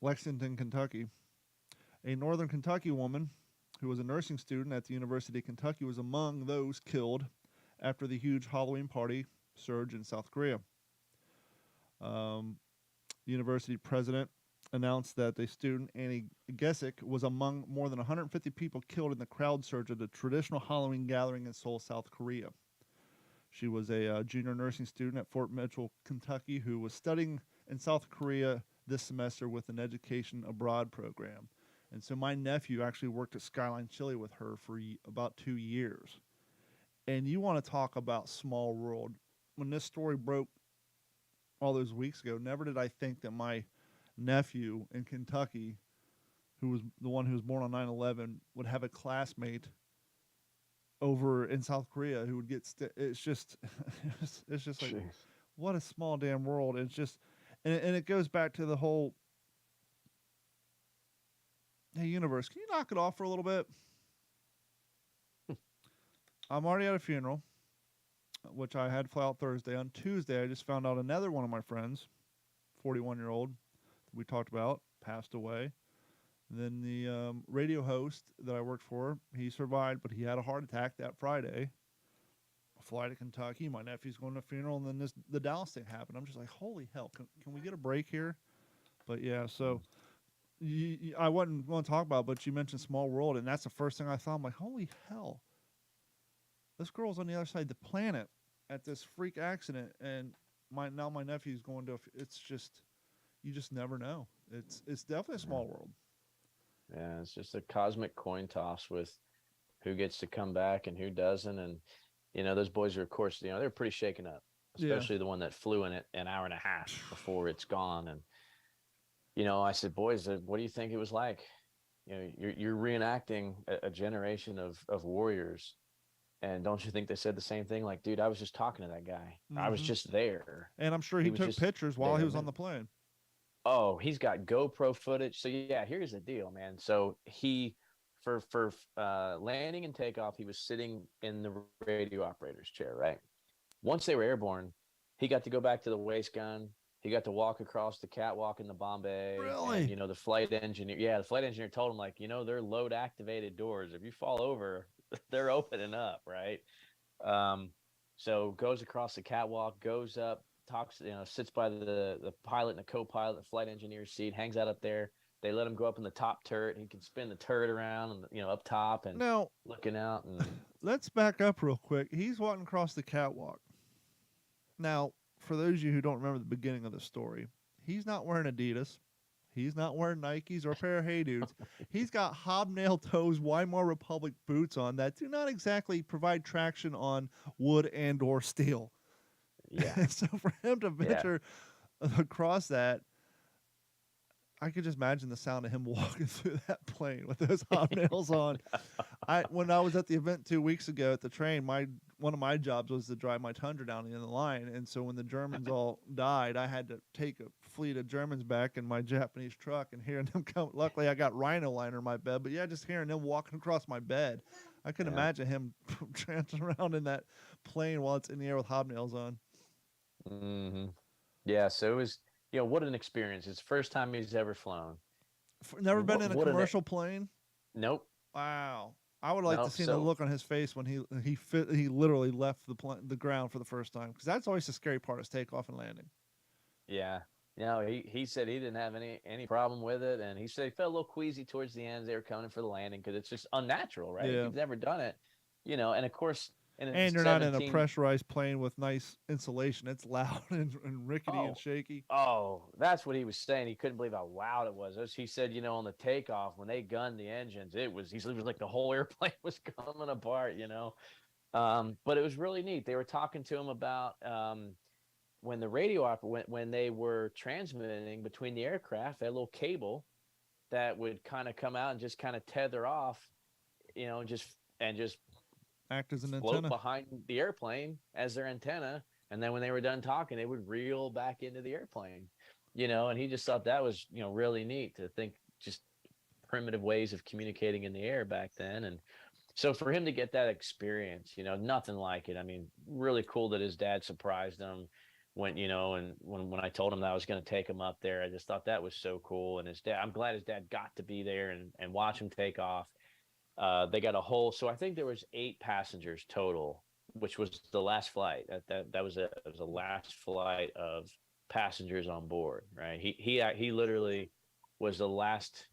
Speaker 2: Lexington, Kentucky. A northern Kentucky woman who was a nursing student at the University of Kentucky was among those killed after the huge Halloween party surge in South Korea. University president announced that the student, Annie Gesick, was among more than 150 people killed in the crowd surge at a traditional Halloween gathering in Seoul, South Korea. She was a junior nursing student at Fort Mitchell, Kentucky, who was studying in South Korea this semester with an education abroad program. And so my nephew actually worked at Skyline Chili with her for about 2 years. And you want to talk about small world. When this story broke all those weeks ago, never did I think that my nephew in Kentucky, who was the one who was born on 9/11, would have a classmate over in South Korea who would get it's just it's just like,
Speaker 3: Jeez.
Speaker 2: what a small damn world. It's just and it goes back to the whole, hey universe, can you knock it off for a little bit? I'm already at a funeral, which I had to fly out Thursday. On Tuesday I just found out another one of my friends, 41-year-old we talked about, passed away. Then the radio host that I worked for, he survived, but he had a heart attack that Friday. I fly to Kentucky. My nephew's going to a funeral, and then the Dallas thing happened. I'm just like, holy hell, can we get a break here? But yeah, so I wasn't going to talk about it, but you mentioned small world, and that's the first thing I thought. I'm like, holy hell, this girl's on the other side of the planet at this freak accident, and my nephew's going to. It's just, you just never know. It's definitely a small world.
Speaker 3: Yeah, it's just a cosmic coin toss with who gets to come back and who doesn't. And, those boys are, of course, they're pretty shaken up, especially the one that flew in it an hour and a half before it's gone. And, I said, boys, what do you think it was like? You're reenacting a generation of warriors. And don't you think they said the same thing? Like, dude, I was just talking to that guy.
Speaker 2: Mm-hmm.
Speaker 3: I was just there.
Speaker 2: And I'm sure he took pictures while he was on the plane.
Speaker 3: Oh, he's got GoPro footage. So yeah, here's the deal, man. So he, for landing and takeoff, he was sitting in the radio operator's chair, right? Once they were airborne, he got to go back to the waist gun. He got to walk across the catwalk in the bomb bay.
Speaker 2: Really?
Speaker 3: And, the flight engineer told him, like, they're load activated doors. If you fall over, they're opening up, right? So goes across the catwalk, goes up, talks, sits by the pilot and the co-pilot, the flight engineer's seat, hangs out up there. They let him go up in the top turret. He can spin the turret around, and up top and
Speaker 2: now,
Speaker 3: looking out. And
Speaker 2: let's back up real quick. He's walking across the catwalk. Now, for those of you who don't remember the beginning of the story, he's not wearing Adidas. He's not wearing Nikes or a pair of Hey Dudes. He's got hobnail toes Weimar Republic boots on that do not exactly provide traction on wood and or steel.
Speaker 3: yeah,
Speaker 2: So for him to venture across that, I could just imagine the sound of him walking through that plane with those hobnails on. When I was at the event 2 weeks ago at the train, one of my jobs was to drive my Tundra down the end of the line, and so when the Germans all died, I had to take a fleet of Germans back in my Japanese truck and hearing them come. Luckily, I got rhino liner in my bed, but yeah, just hearing them walking across my bed, I could imagine him trancing around in that plane while it's in the air with hobnails on.
Speaker 3: Mm-hmm. Yeah, so it was, what an experience. It's the first time he's ever flown.
Speaker 2: Never been in a commercial plane?
Speaker 3: Nope.
Speaker 2: Wow. I would like to see the look on his face when he literally left the ground for the first time, because that's always the scary part, is takeoff and landing.
Speaker 3: Yeah. He said he didn't have any problem with it, and he said he felt a little queasy towards the end as they were coming for the landing, because it's just unnatural, right?
Speaker 2: Yeah.
Speaker 3: He's never done it, and of course.
Speaker 2: And you're not in a pressurized plane with nice insulation. It's loud and rickety and shaky.
Speaker 3: Oh, that's what he was saying. He couldn't believe how loud it was. He said, on the takeoff, when they gunned the engines, it was like the whole airplane was coming apart, But it was really neat. They were talking to him about when the radio when they were transmitting between the aircraft, that little cable that would kind of come out and just kind of tether off, just
Speaker 2: Act as an
Speaker 3: float
Speaker 2: antenna.
Speaker 3: behind the airplane as their antenna, and then when they were done talking, they would reel back into the airplane. And he just thought that was really neat to think, just primitive ways of communicating in the air back then. And so for him to get that experience, nothing like it. I mean, really cool that his dad surprised him and when I told him that I was going to take him up there. I just thought that was so cool. And I'm glad his dad got to be there and watch him take off. They got a whole, so I think there was 8 passengers total, which was the last flight. That was a last flight of passengers on board, right? He literally was the last.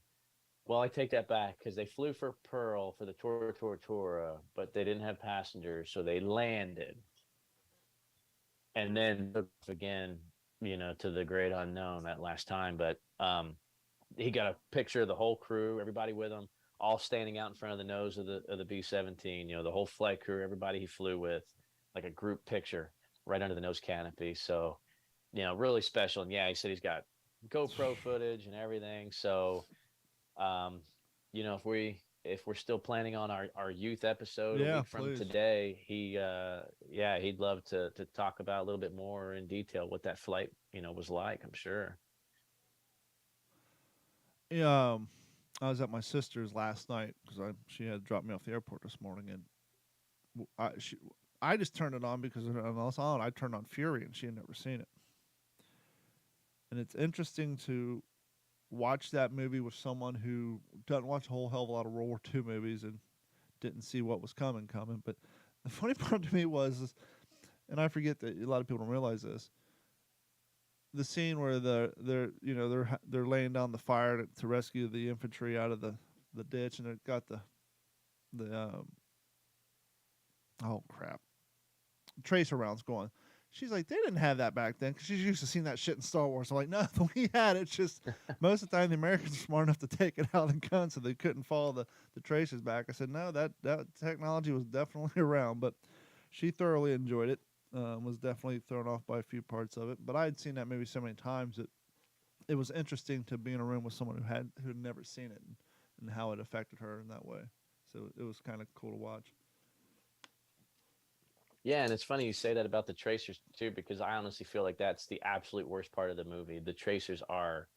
Speaker 3: Well, I take that back, because they flew for Pearl for the Tortora, but they didn't have passengers, so they landed and then took off again, to the great unknown that last time. But he got a picture of the whole crew, everybody with him, all standing out in front of the nose of the B-17. The whole flight crew, everybody he flew with, like a group picture right under the nose canopy. So, really special. And yeah, he said he's got GoPro footage and everything. So, if we're still planning on our youth episode a week from
Speaker 2: please.
Speaker 3: today, he'd love to talk about a little bit more in detail what that flight, was like, I'm sure.
Speaker 2: Yeah, I was at my sister's last night because she had dropped me off the airport this morning, and I just turned it on because I turned on Fury, and she had never seen it. And it's interesting to watch that movie with someone who doesn't watch a whole hell of a lot of World War II movies and didn't see what was coming. But the funny part to me was, and I forget that a lot of people don't realize this, the scene where they're laying down the fire to rescue the infantry out of the ditch, and it got the oh crap, tracer rounds going. She's like, they didn't have that back then, because she's used to seeing that shit in Star Wars. I'm like, no, we had it. It's just most of the time the Americans are smart enough to take it out of the gun, so they couldn't follow the tracers back. I said, no, that technology was definitely around, but she thoroughly enjoyed it. Was definitely thrown off by a few parts of it, but I had seen that movie so many times that it was interesting to be in a room with someone who had never seen it, and how it affected her in that way. So it was kind of cool to watch.
Speaker 3: Yeah, and it's funny you say that about the tracers too, because I honestly feel like that's the absolute worst part of the movie. The tracers are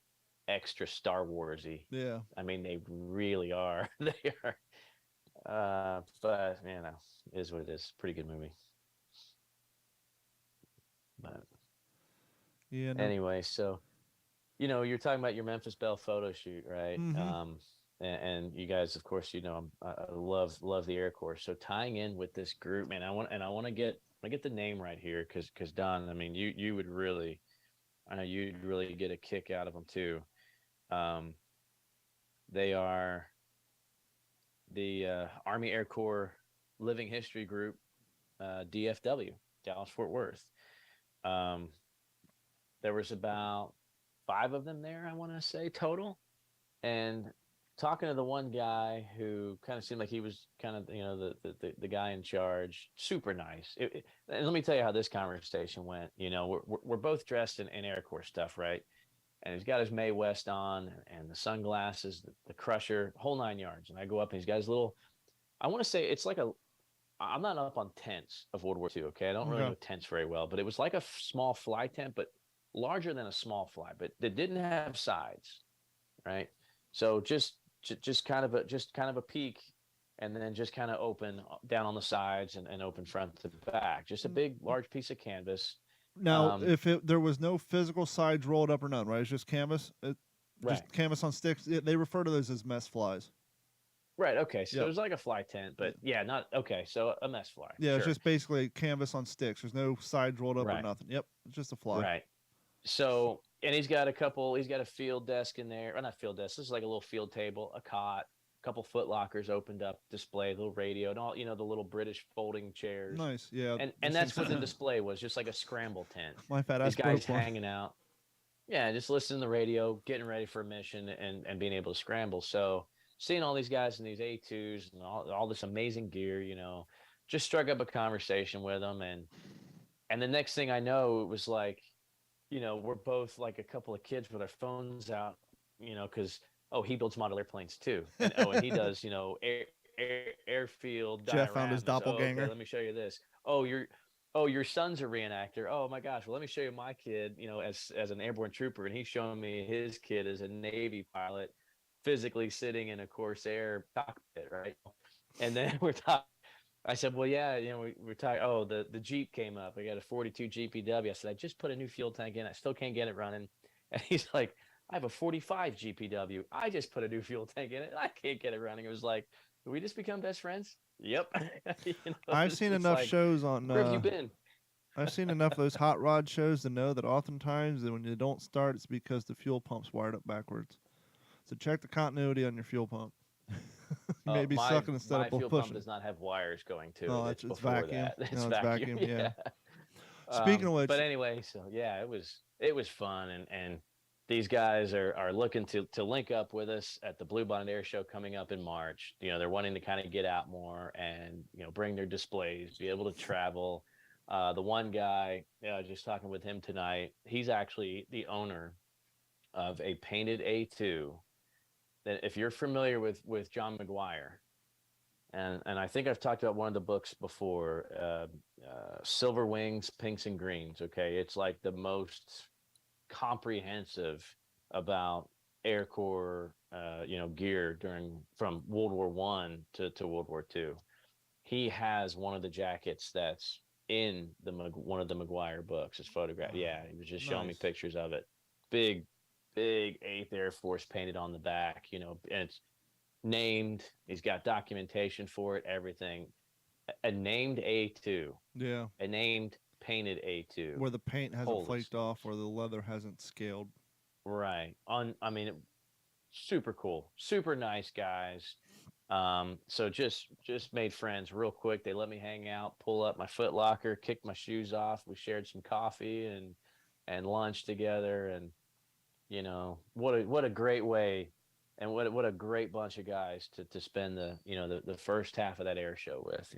Speaker 3: extra Star Warsy.
Speaker 2: Yeah,
Speaker 3: I mean, they really are. They are. But it is what it is. Pretty good movie. But
Speaker 2: yeah. No.
Speaker 3: anyway, so you're talking about your Memphis Belle photo shoot, right?
Speaker 2: Mm-hmm.
Speaker 3: And you guys, of course, I love the Air Corps. So tying in with this group, man, I want to get the name right here, because Don, I mean, you would really, I know you'd really get a kick out of them too. They are the Army Air Corps Living History Group, DFW, Dallas Fort Worth. There was about 5 of them there, I want to say, total. And talking to the one guy who kind of seemed like he was kind of the guy in charge, super nice. And let me tell you how this conversation went. We're both dressed in Air Corps stuff, right? And he's got his Mae West on, and the sunglasses, the Crusher, whole 9 yards. And I go up, and he's got his little, I want to say it's like I'm not up on tents of World War II, okay? I don't really know tents very well, but it was like a small fly tent, but larger than a small fly, but they didn't have sides, right? So just kind of a peak, and then just kind of open down on the sides, and open front to back. Just a big, large piece of canvas.
Speaker 2: Now, if there was no physical sides rolled up or none, right? It's just canvas, just canvas on sticks. They refer to those as mess flies.
Speaker 3: Right. Okay. So it was like a fly tent, but not okay. So a mess fly.
Speaker 2: Yeah, it's just basically canvas on sticks. There's no sides rolled up or nothing. Yep, it's just a fly.
Speaker 3: Right. So, and he's got a field desk in there, or not field desk. This is like a little field table, a cot, a couple foot lockers opened up, display, little radio, and all, the little British folding chairs.
Speaker 2: Nice. Yeah.
Speaker 3: And that's what the display was, just like a scramble tent.
Speaker 2: My fat ass.
Speaker 3: These guys hanging out. Yeah, just listening to the radio, getting ready for a mission, and being able to scramble. So seeing all these guys in these A2s and all this amazing gear, just struck up a conversation with them. And the next thing I know, it was like, we're both like a couple of kids with our phones out, because, he builds model airplanes too. And he does, airfield
Speaker 2: Jeff found his
Speaker 3: dioramas. Oh, okay,
Speaker 2: doppelganger.
Speaker 3: let me show you this. Your son's a reenactor. Oh my gosh, well let me show you my kid, as an airborne trooper, and he's showing me his kid as a Navy pilot, physically sitting in a Corsair cockpit, right? And then I said, well, yeah, we're talking. Oh, the Jeep came up. I got a 42 GPW. I said, I just put a new fuel tank in. I still can't get it running. And he's like, I have a 45 GPW. I just put a new fuel tank in it. I can't get it running. It was like, did we just become best friends? Yep.
Speaker 2: I've seen enough shows on.
Speaker 3: Where have you been?
Speaker 2: I've seen enough of those hot rod shows to know that oftentimes when you don't start, it's because the fuel pump's wired up backwards. So check the continuity on your fuel pump. You may be sucking instead of
Speaker 3: pushing. My fuel pump does not have wires going to it.
Speaker 2: It's vacuum.
Speaker 3: That.
Speaker 2: It's vacuum. Yeah.
Speaker 3: Speaking
Speaker 2: of which,
Speaker 3: but anyway, so yeah, it was fun, and these guys are looking to link up with us at the Bluebonnet Air Show coming up in March. They're wanting to kind of get out more and bring their displays, be able to travel. The one guy, just talking with him tonight, he's actually the owner of a painted A2. That if you're familiar with John McGuire, and I think I've talked about one of the books before, Silver Wings, Pinks and Greens. Okay, it's like the most comprehensive about Air Corps, gear from World War I to World War II. He has one of the jackets that's in one of the McGuire books. It's photographed. Yeah, he was just showing me pictures of it. Big 8th Air Force painted on the back, and it's named. He's got documentation for it, everything. A named A2.
Speaker 2: Yeah.
Speaker 3: A named painted A2.
Speaker 2: Where the paint hasn't flaked off or the leather hasn't scaled.
Speaker 3: Right. Super cool. Super nice guys. So just made friends real quick. They let me hang out, pull up my Foot Locker, kick my shoes off. We shared some coffee and lunch together, and what a great way, and what a great bunch of guys to spend the first half of that air show with.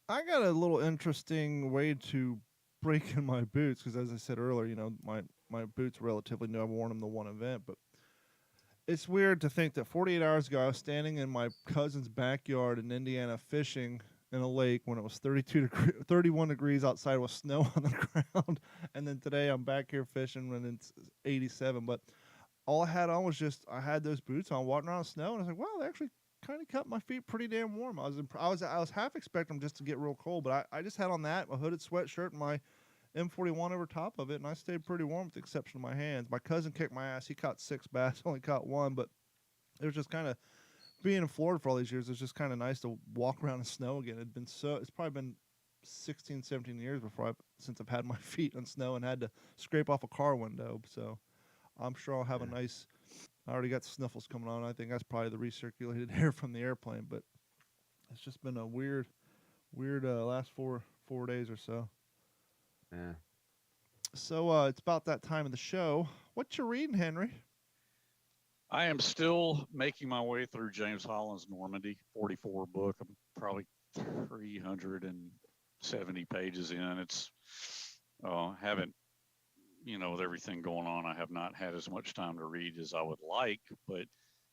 Speaker 2: I got a little interesting way to break in my boots because, as I said earlier, my boots are relatively new. I've worn them to one event, but it's weird to think that 48 hours ago I was standing in my cousin's backyard in Indiana fishing in a lake when it was 31 degrees outside with snow on the ground, and then today I'm back here fishing when it's 87. But all I had on was I had those boots on, walking around in snow, and I was like, wow, they actually kind of kept my feet pretty damn warm. I was half expecting them just to get real cold, but I just had on a hooded sweatshirt and my M41 over top of it, and I stayed pretty warm with the exception of my hands. My cousin kicked my ass. He caught 6 bass, only caught 1, but it was just kind of, being in Florida for all these years, it's just kind of nice to walk around in snow again. It's probably been 16, 17 years since I've had my feet in snow and had to scrape off a car window. So I'm sure I'll have a nice, I already got sniffles coming on. I think that's probably the recirculated air from the airplane, but it's just been a weird last four days or so.
Speaker 3: Yeah.
Speaker 2: So it's about that time of the show. What you reading, Henry?
Speaker 4: I am still making my way through James Holland's Normandy 44 book. I'm probably 370 pages in. It's haven't, with everything going on, I have not had as much time to read as I would like, but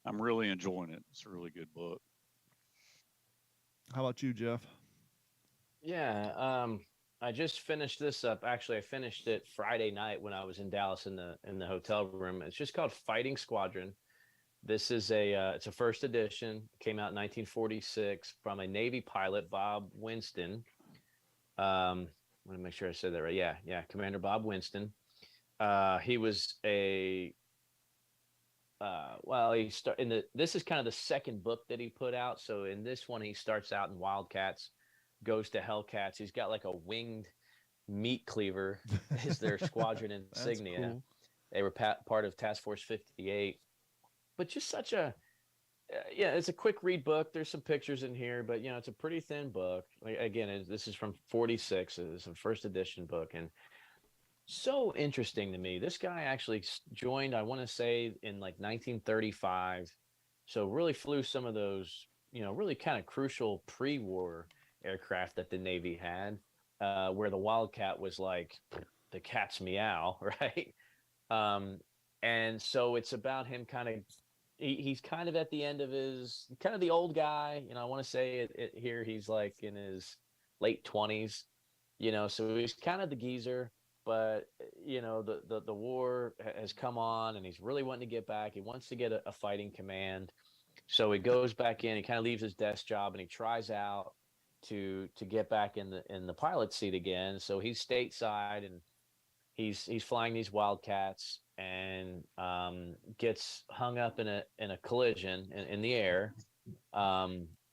Speaker 4: I'm really enjoying it. It's a really good book.
Speaker 2: How about you, Jeff?
Speaker 3: Yeah, I just finished this up. Actually, I finished it Friday night when I was in Dallas in the hotel room. It's just called Fighting Squadron. This is it's a first edition. It came out in 1946 from a Navy pilot, Bob Winston. I want to make sure I said that right. Yeah, Commander Bob Winston. He was this is kind of the second book that he put out. So in this one, he starts out in Wildcats, goes to Hellcats. He's got like a winged meat cleaver as their squadron insignia. Cool. They were part of Task Force 58. But just such it's a quick read book. There's some pictures in here, but it's a pretty thin book. Again, this is from 46. It's a first edition book, and so interesting to me. This guy actually joined, I want to say, in like 1935. So really flew some of those, really kind of crucial pre-war aircraft that the Navy had, where the Wildcat was like the cat's meow, right? And so it's about him kind of he's kind of at the end of his kind of the old guy. I want to say it here he's like in his late 20s. So he's kind of the geezer, but the war has come on, and he's really wanting to get back. He wants to get a fighting command, so he goes back in. He kind of leaves his desk job and he tries out to get back in the pilot seat again. So he's stateside, and he's flying these Wildcats, and gets hung up in a collision in the air,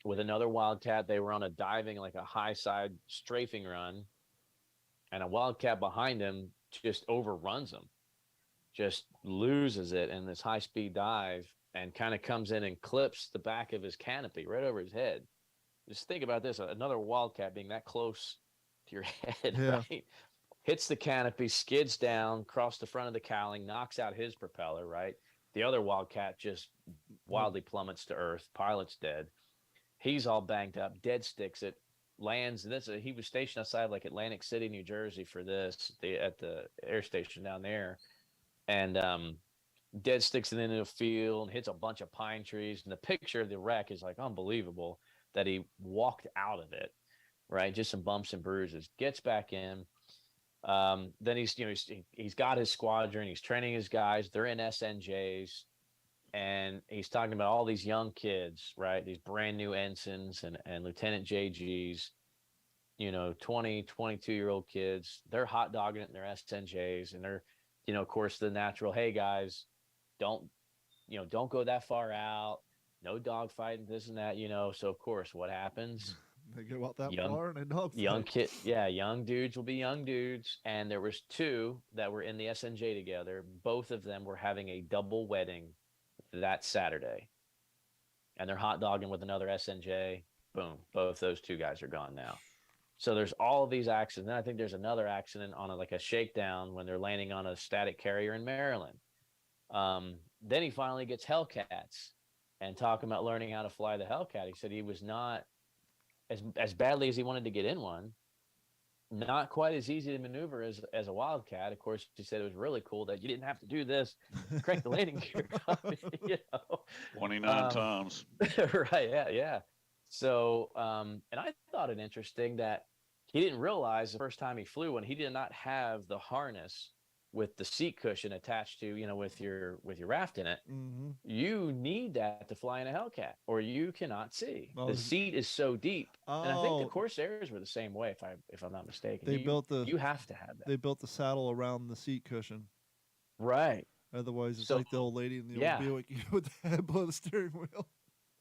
Speaker 3: with another Wildcat. They were on a diving, like a high side strafing run, and a Wildcat behind him just overruns him, just loses it in this high speed dive, and kind of comes in and clips the back of his canopy right over his head. Just think about this: another Wildcat being that close to your head,
Speaker 2: Yeah.
Speaker 3: right? Hits the canopy, skids down, across the front of the cowling, knocks out his propeller, right? The other Wildcat just wildly plummets to earth. Pilot's dead. He's all banged up, dead sticks it, lands. He was stationed outside like Atlantic City, New Jersey for this, at the air station down there. And dead sticks it into the field and hits a bunch of pine trees. And the picture of the wreck is like unbelievable, that he walked out of it, right? Just some bumps and bruises. Gets back in. Then he's got his squadron. He's training his guys. They're in SNJs, and he's talking about all these young kids, right? These brand new ensigns and Lieutenant JGs, 20, 22-year-old kids. They're hot dogging it in their SNJs, and they're, of course, the natural, hey guys, don't go that far out. No dogfighting, this and that, So of course, what happens?
Speaker 2: They go out that far and they dogfight.
Speaker 3: Young dudes will be young dudes. And there was two that were in the SNJ together. Both of them were having a double wedding that Saturday, and they're hot dogging with another SNJ. Boom, both those two guys are gone now. So there's all of these accidents. Then I think there's another accident on like a shakedown when they're landing on a static carrier in Maryland. Then he finally gets Hellcats, and talking about learning how to fly the Hellcat. He said he was not as badly as he wanted to get in one, not quite as easy to maneuver as a Wildcat. Of course, he said it was really cool that you didn't have to do this, crank the landing gear up,
Speaker 4: 29 times.
Speaker 3: Right, yeah. So, and I thought it interesting that he didn't realize the first time he flew one, he did not have the harness with the seat cushion attached to, with your raft in it.
Speaker 2: Mm-hmm.
Speaker 3: You need that to fly in a Hellcat, or you cannot see. The seat is so deep. And I think the Corsairs were the same way, if I'm not mistaken. You have to have that.
Speaker 2: They built the saddle around the seat cushion.
Speaker 3: Right.
Speaker 2: Otherwise, it's like the old lady in the old Buick with the head below the steering wheel.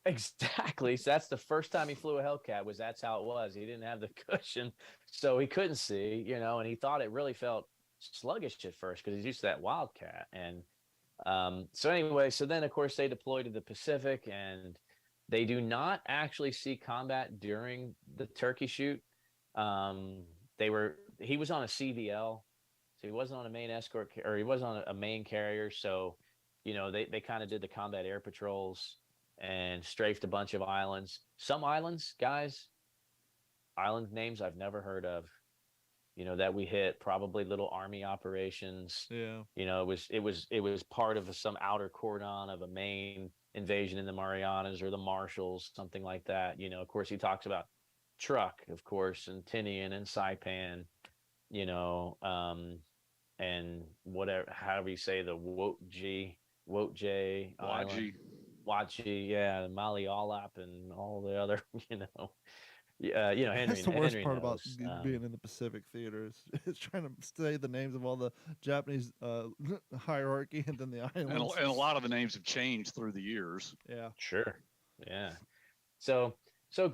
Speaker 3: Exactly. So that's the first time he flew a Hellcat. That's how it was. He didn't have the cushion, so he couldn't see. And he thought it really felt sluggish at first because he's used to that Wildcat. And so anyway, so then of course they deploy to the Pacific, and they do not actually see combat during the turkey shoot. He was on a CVL, so he wasn't on a main escort, or he wasn't on a main carrier. So they kind of did the combat air patrols and strafed a bunch of islands. Some islands, guys, island names I've never heard of, that we hit, probably little army operations.
Speaker 2: Yeah.
Speaker 3: It was part of some outer cordon of a main invasion in the Marianas or the Marshalls, something like that. Of course, he talks about Truk, of course, and Tinian and Saipan, and whatever, however you say the Wotje Island. Wachi, yeah, Malialap, and all the other, Henry.
Speaker 2: That's the worst
Speaker 3: Henry
Speaker 2: part
Speaker 3: knows.
Speaker 2: about being in the Pacific Theater is trying to say the names of all the Japanese hierarchy and then the islands.
Speaker 4: And a lot of the names have changed through the years.
Speaker 2: Yeah,
Speaker 3: sure, yeah. So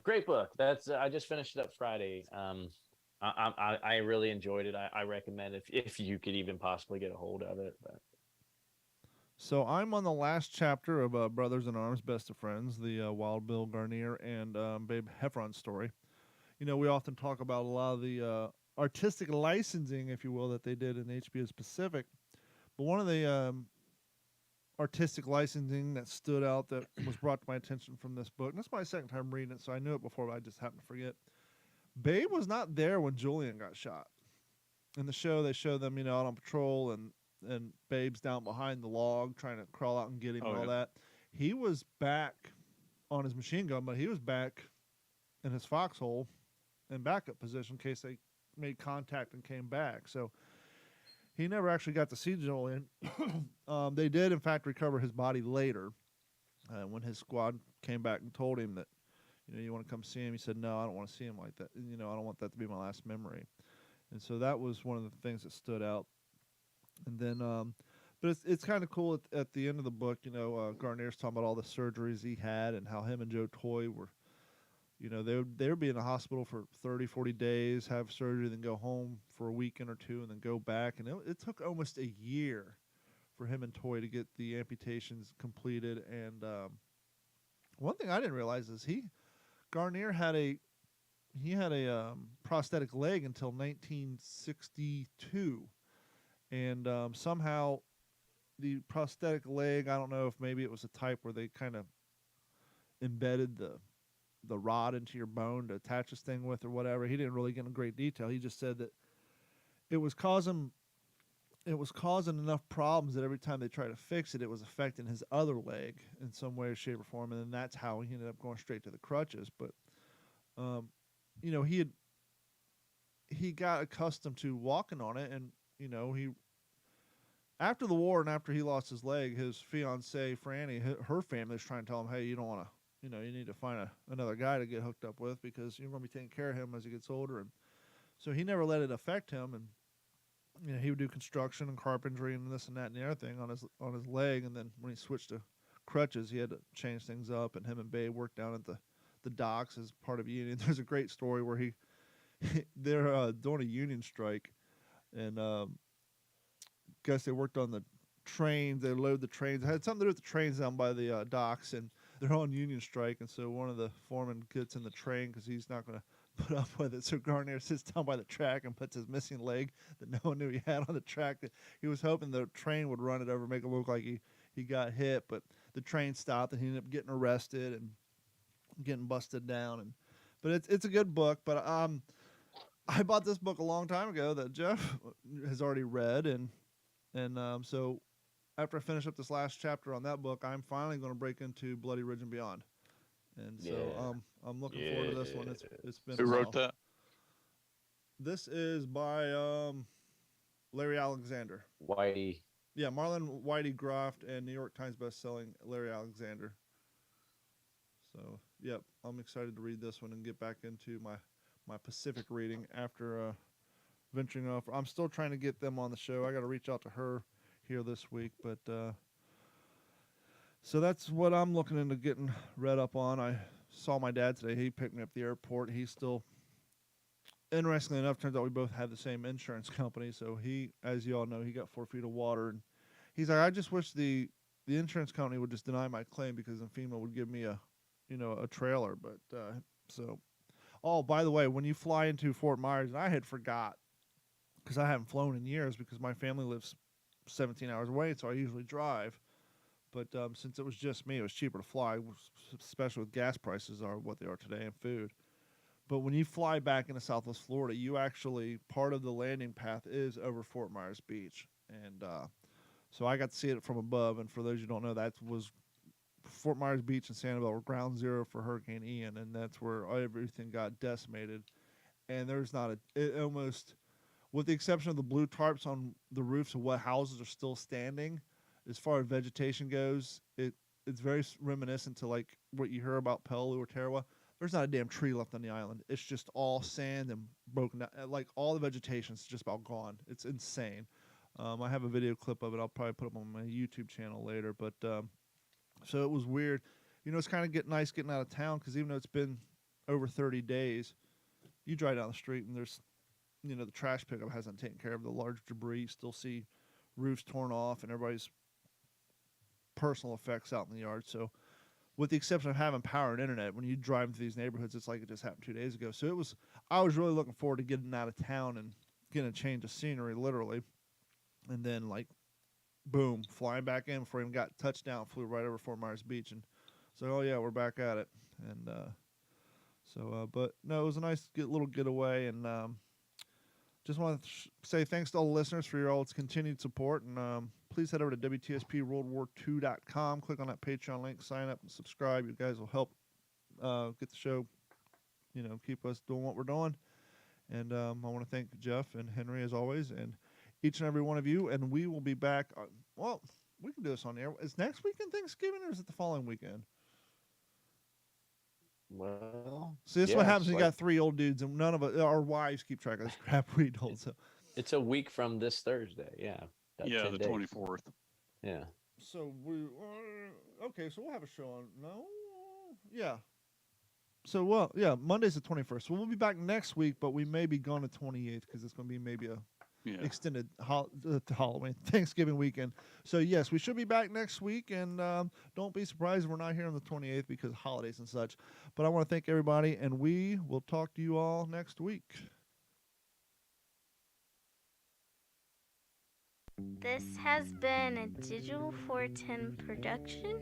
Speaker 3: great book. That's I just finished it up Friday. I really enjoyed it. I recommend if you could even possibly get a hold of it. But.
Speaker 2: So I'm on the last chapter of Brothers in Arms, Best of Friends, the Wild Bill Garnier and Babe Heffron story. We often talk about a lot of the artistic licensing, if you will, that they did in HBO's Pacific. But one of the artistic licensing that stood out that was brought to my attention from this book, and this is my second time reading it, so I knew it before, but I just happened to forget. Babe was not there when Julian got shot. In the show, they show them, out on patrol, and Babe's down behind the log trying to crawl out and get him and all that. he was back on his machine gun, but he was back in his foxhole in backup position in case they made contact and came back. So he never actually got to see Julian. They did, in fact, recover his body later when his squad came back and told him that, you want to come see him. He said, no, I don't want to see him like that. I don't want that to be my last memory. And so that was one of the things that stood out. And then, but it's kind of cool at the end of the book, Garnier's talking about all the surgeries he had and how him and Joe Toy were, they would be in the hospital for 30, 40 days, have surgery, then go home for a weekend or two, and then go back. And it took almost a year for him and Toy to get the amputations completed. And one thing I didn't realize is Garnier had a prosthetic leg until 1962, and somehow the prosthetic leg, I don't know if maybe it was a type where they kind of embedded the rod into your bone to attach this thing with or whatever. He didn't really get into great detail. He just said that it was causing enough problems that every time they tried to fix it, it was affecting his other leg in some way, shape, or form, and then that's how he ended up going straight to the crutches. But he got accustomed to walking on it, and he, after the war and after he lost his leg, his fiancee Franny, her family was trying to tell him, hey, you don't want to, you need to find another guy to get hooked up with because you're going to be taking care of him as he gets older. And so he never let it affect him, and he would do construction and carpentry and this and that and the other thing on his leg. And then when he switched to crutches, he had to change things up. And him and Babe worked down at the docks as part of a union. There's a great story where they're doing a union strike, and guess they worked on the trains. They load the trains. It had something to do with the trains down by the docks, and they're on union strike. And so one of the foremen gets in the train because he's not going to put up with it. So Garnier sits down by the track and puts his missing leg that no one knew he had on the track. That he was hoping the train would run it over, make it look like he got hit, but the train stopped, and he ended up getting arrested and getting busted down. But it's a good book. But I bought this book a long time ago that Jeff has already read, and so after I finish up this last chapter on that book, I'm finally going to break into Bloody Ridge and Beyond. And so I'm looking forward to this one. It's been
Speaker 4: Who wrote that?
Speaker 2: This is by Larry Alexander.
Speaker 3: Whitey.
Speaker 2: Yeah, Marlon Whitey Groft and New York Times bestselling Larry Alexander. So, yep, I'm excited to read this one and get back into my Pacific reading after venturing off. I'm still trying to get them on the show. I got to reach out to her here this week, but so that's what I'm looking into getting read up on. I saw my dad today. He picked me up at the airport. He's still, interestingly enough, turns out we both have the same insurance company. So he, as you all know, he got 4 feet of water, and he's like, I just wish the insurance company would just deny my claim because then FEMA would give me a trailer. But so, oh, by the way, when you fly into Fort Myers, and I had forgot because I haven't flown in years because my family lives 17 hours away, so I usually drive. But since it was just me, it was cheaper to fly, especially with gas prices are what they are today and food. But when you fly back into Southwest Florida, you actually, part of the landing path is over Fort Myers Beach. And so I got to see it from above. And for those who don't know, that was Fort Myers Beach and Sanibel were ground zero for Hurricane Ian. And that's where everything got decimated. And there's not almost, with the exception of the blue tarps on the roofs of what houses are still standing, as far as vegetation goes, it's very reminiscent to like what you hear about Peleliu or Tarawa. There's not a damn tree left on the island. It's just all sand and broken down. Like all the vegetation's just about gone. It's insane. I have a video clip of it. I'll probably put it on my YouTube channel later. But so it was weird. It's kind of nice getting out of town because even though it's been over 30 days, you drive down the street and there's, the trash pickup hasn't taken care of the large debris. You still see roofs torn off and everybody's personal effects out in the yard. So with the exception of having power and internet, when you drive through these neighborhoods, it's like it just happened 2 days ago. So I was really looking forward to getting out of town and getting a change of scenery, literally. And then, like, boom, flying back in before I even got touchdown, flew right over Fort Myers Beach. And so, oh, yeah, we're back at it. And but no, it was a nice little getaway. And just want to say thanks to all the listeners for your all's continued support. And please head over to WTSPWorldWar2.com. Click on that Patreon link, sign up, and subscribe. You guys will help get the show, keep us doing what we're doing. And I want to thank Jeff and Henry, as always, and each and every one of you. And we will be back. Well, we can do this on the air. Is next weekend Thanksgiving, or is it the following weekend?
Speaker 3: Well,
Speaker 2: see, this is what happens when you got three old dudes, and none of our wives keep track of this crap we don't. So
Speaker 3: it's a week from this Thursday. Yeah.
Speaker 4: Yeah, the 24th.
Speaker 3: Yeah.
Speaker 2: So we okay. So we'll have a show on. No, yeah. So Monday's the 21st. So we'll be back next week, but we may be gone the 28th because it's going to be maybe a extended Halloween, Thanksgiving weekend. So yes, we should be back next week, and don't be surprised if we're not here on the 28th because of holidays and such. But I want to thank everybody, and we will talk to you all next week.
Speaker 5: This has been a Digital 410 production.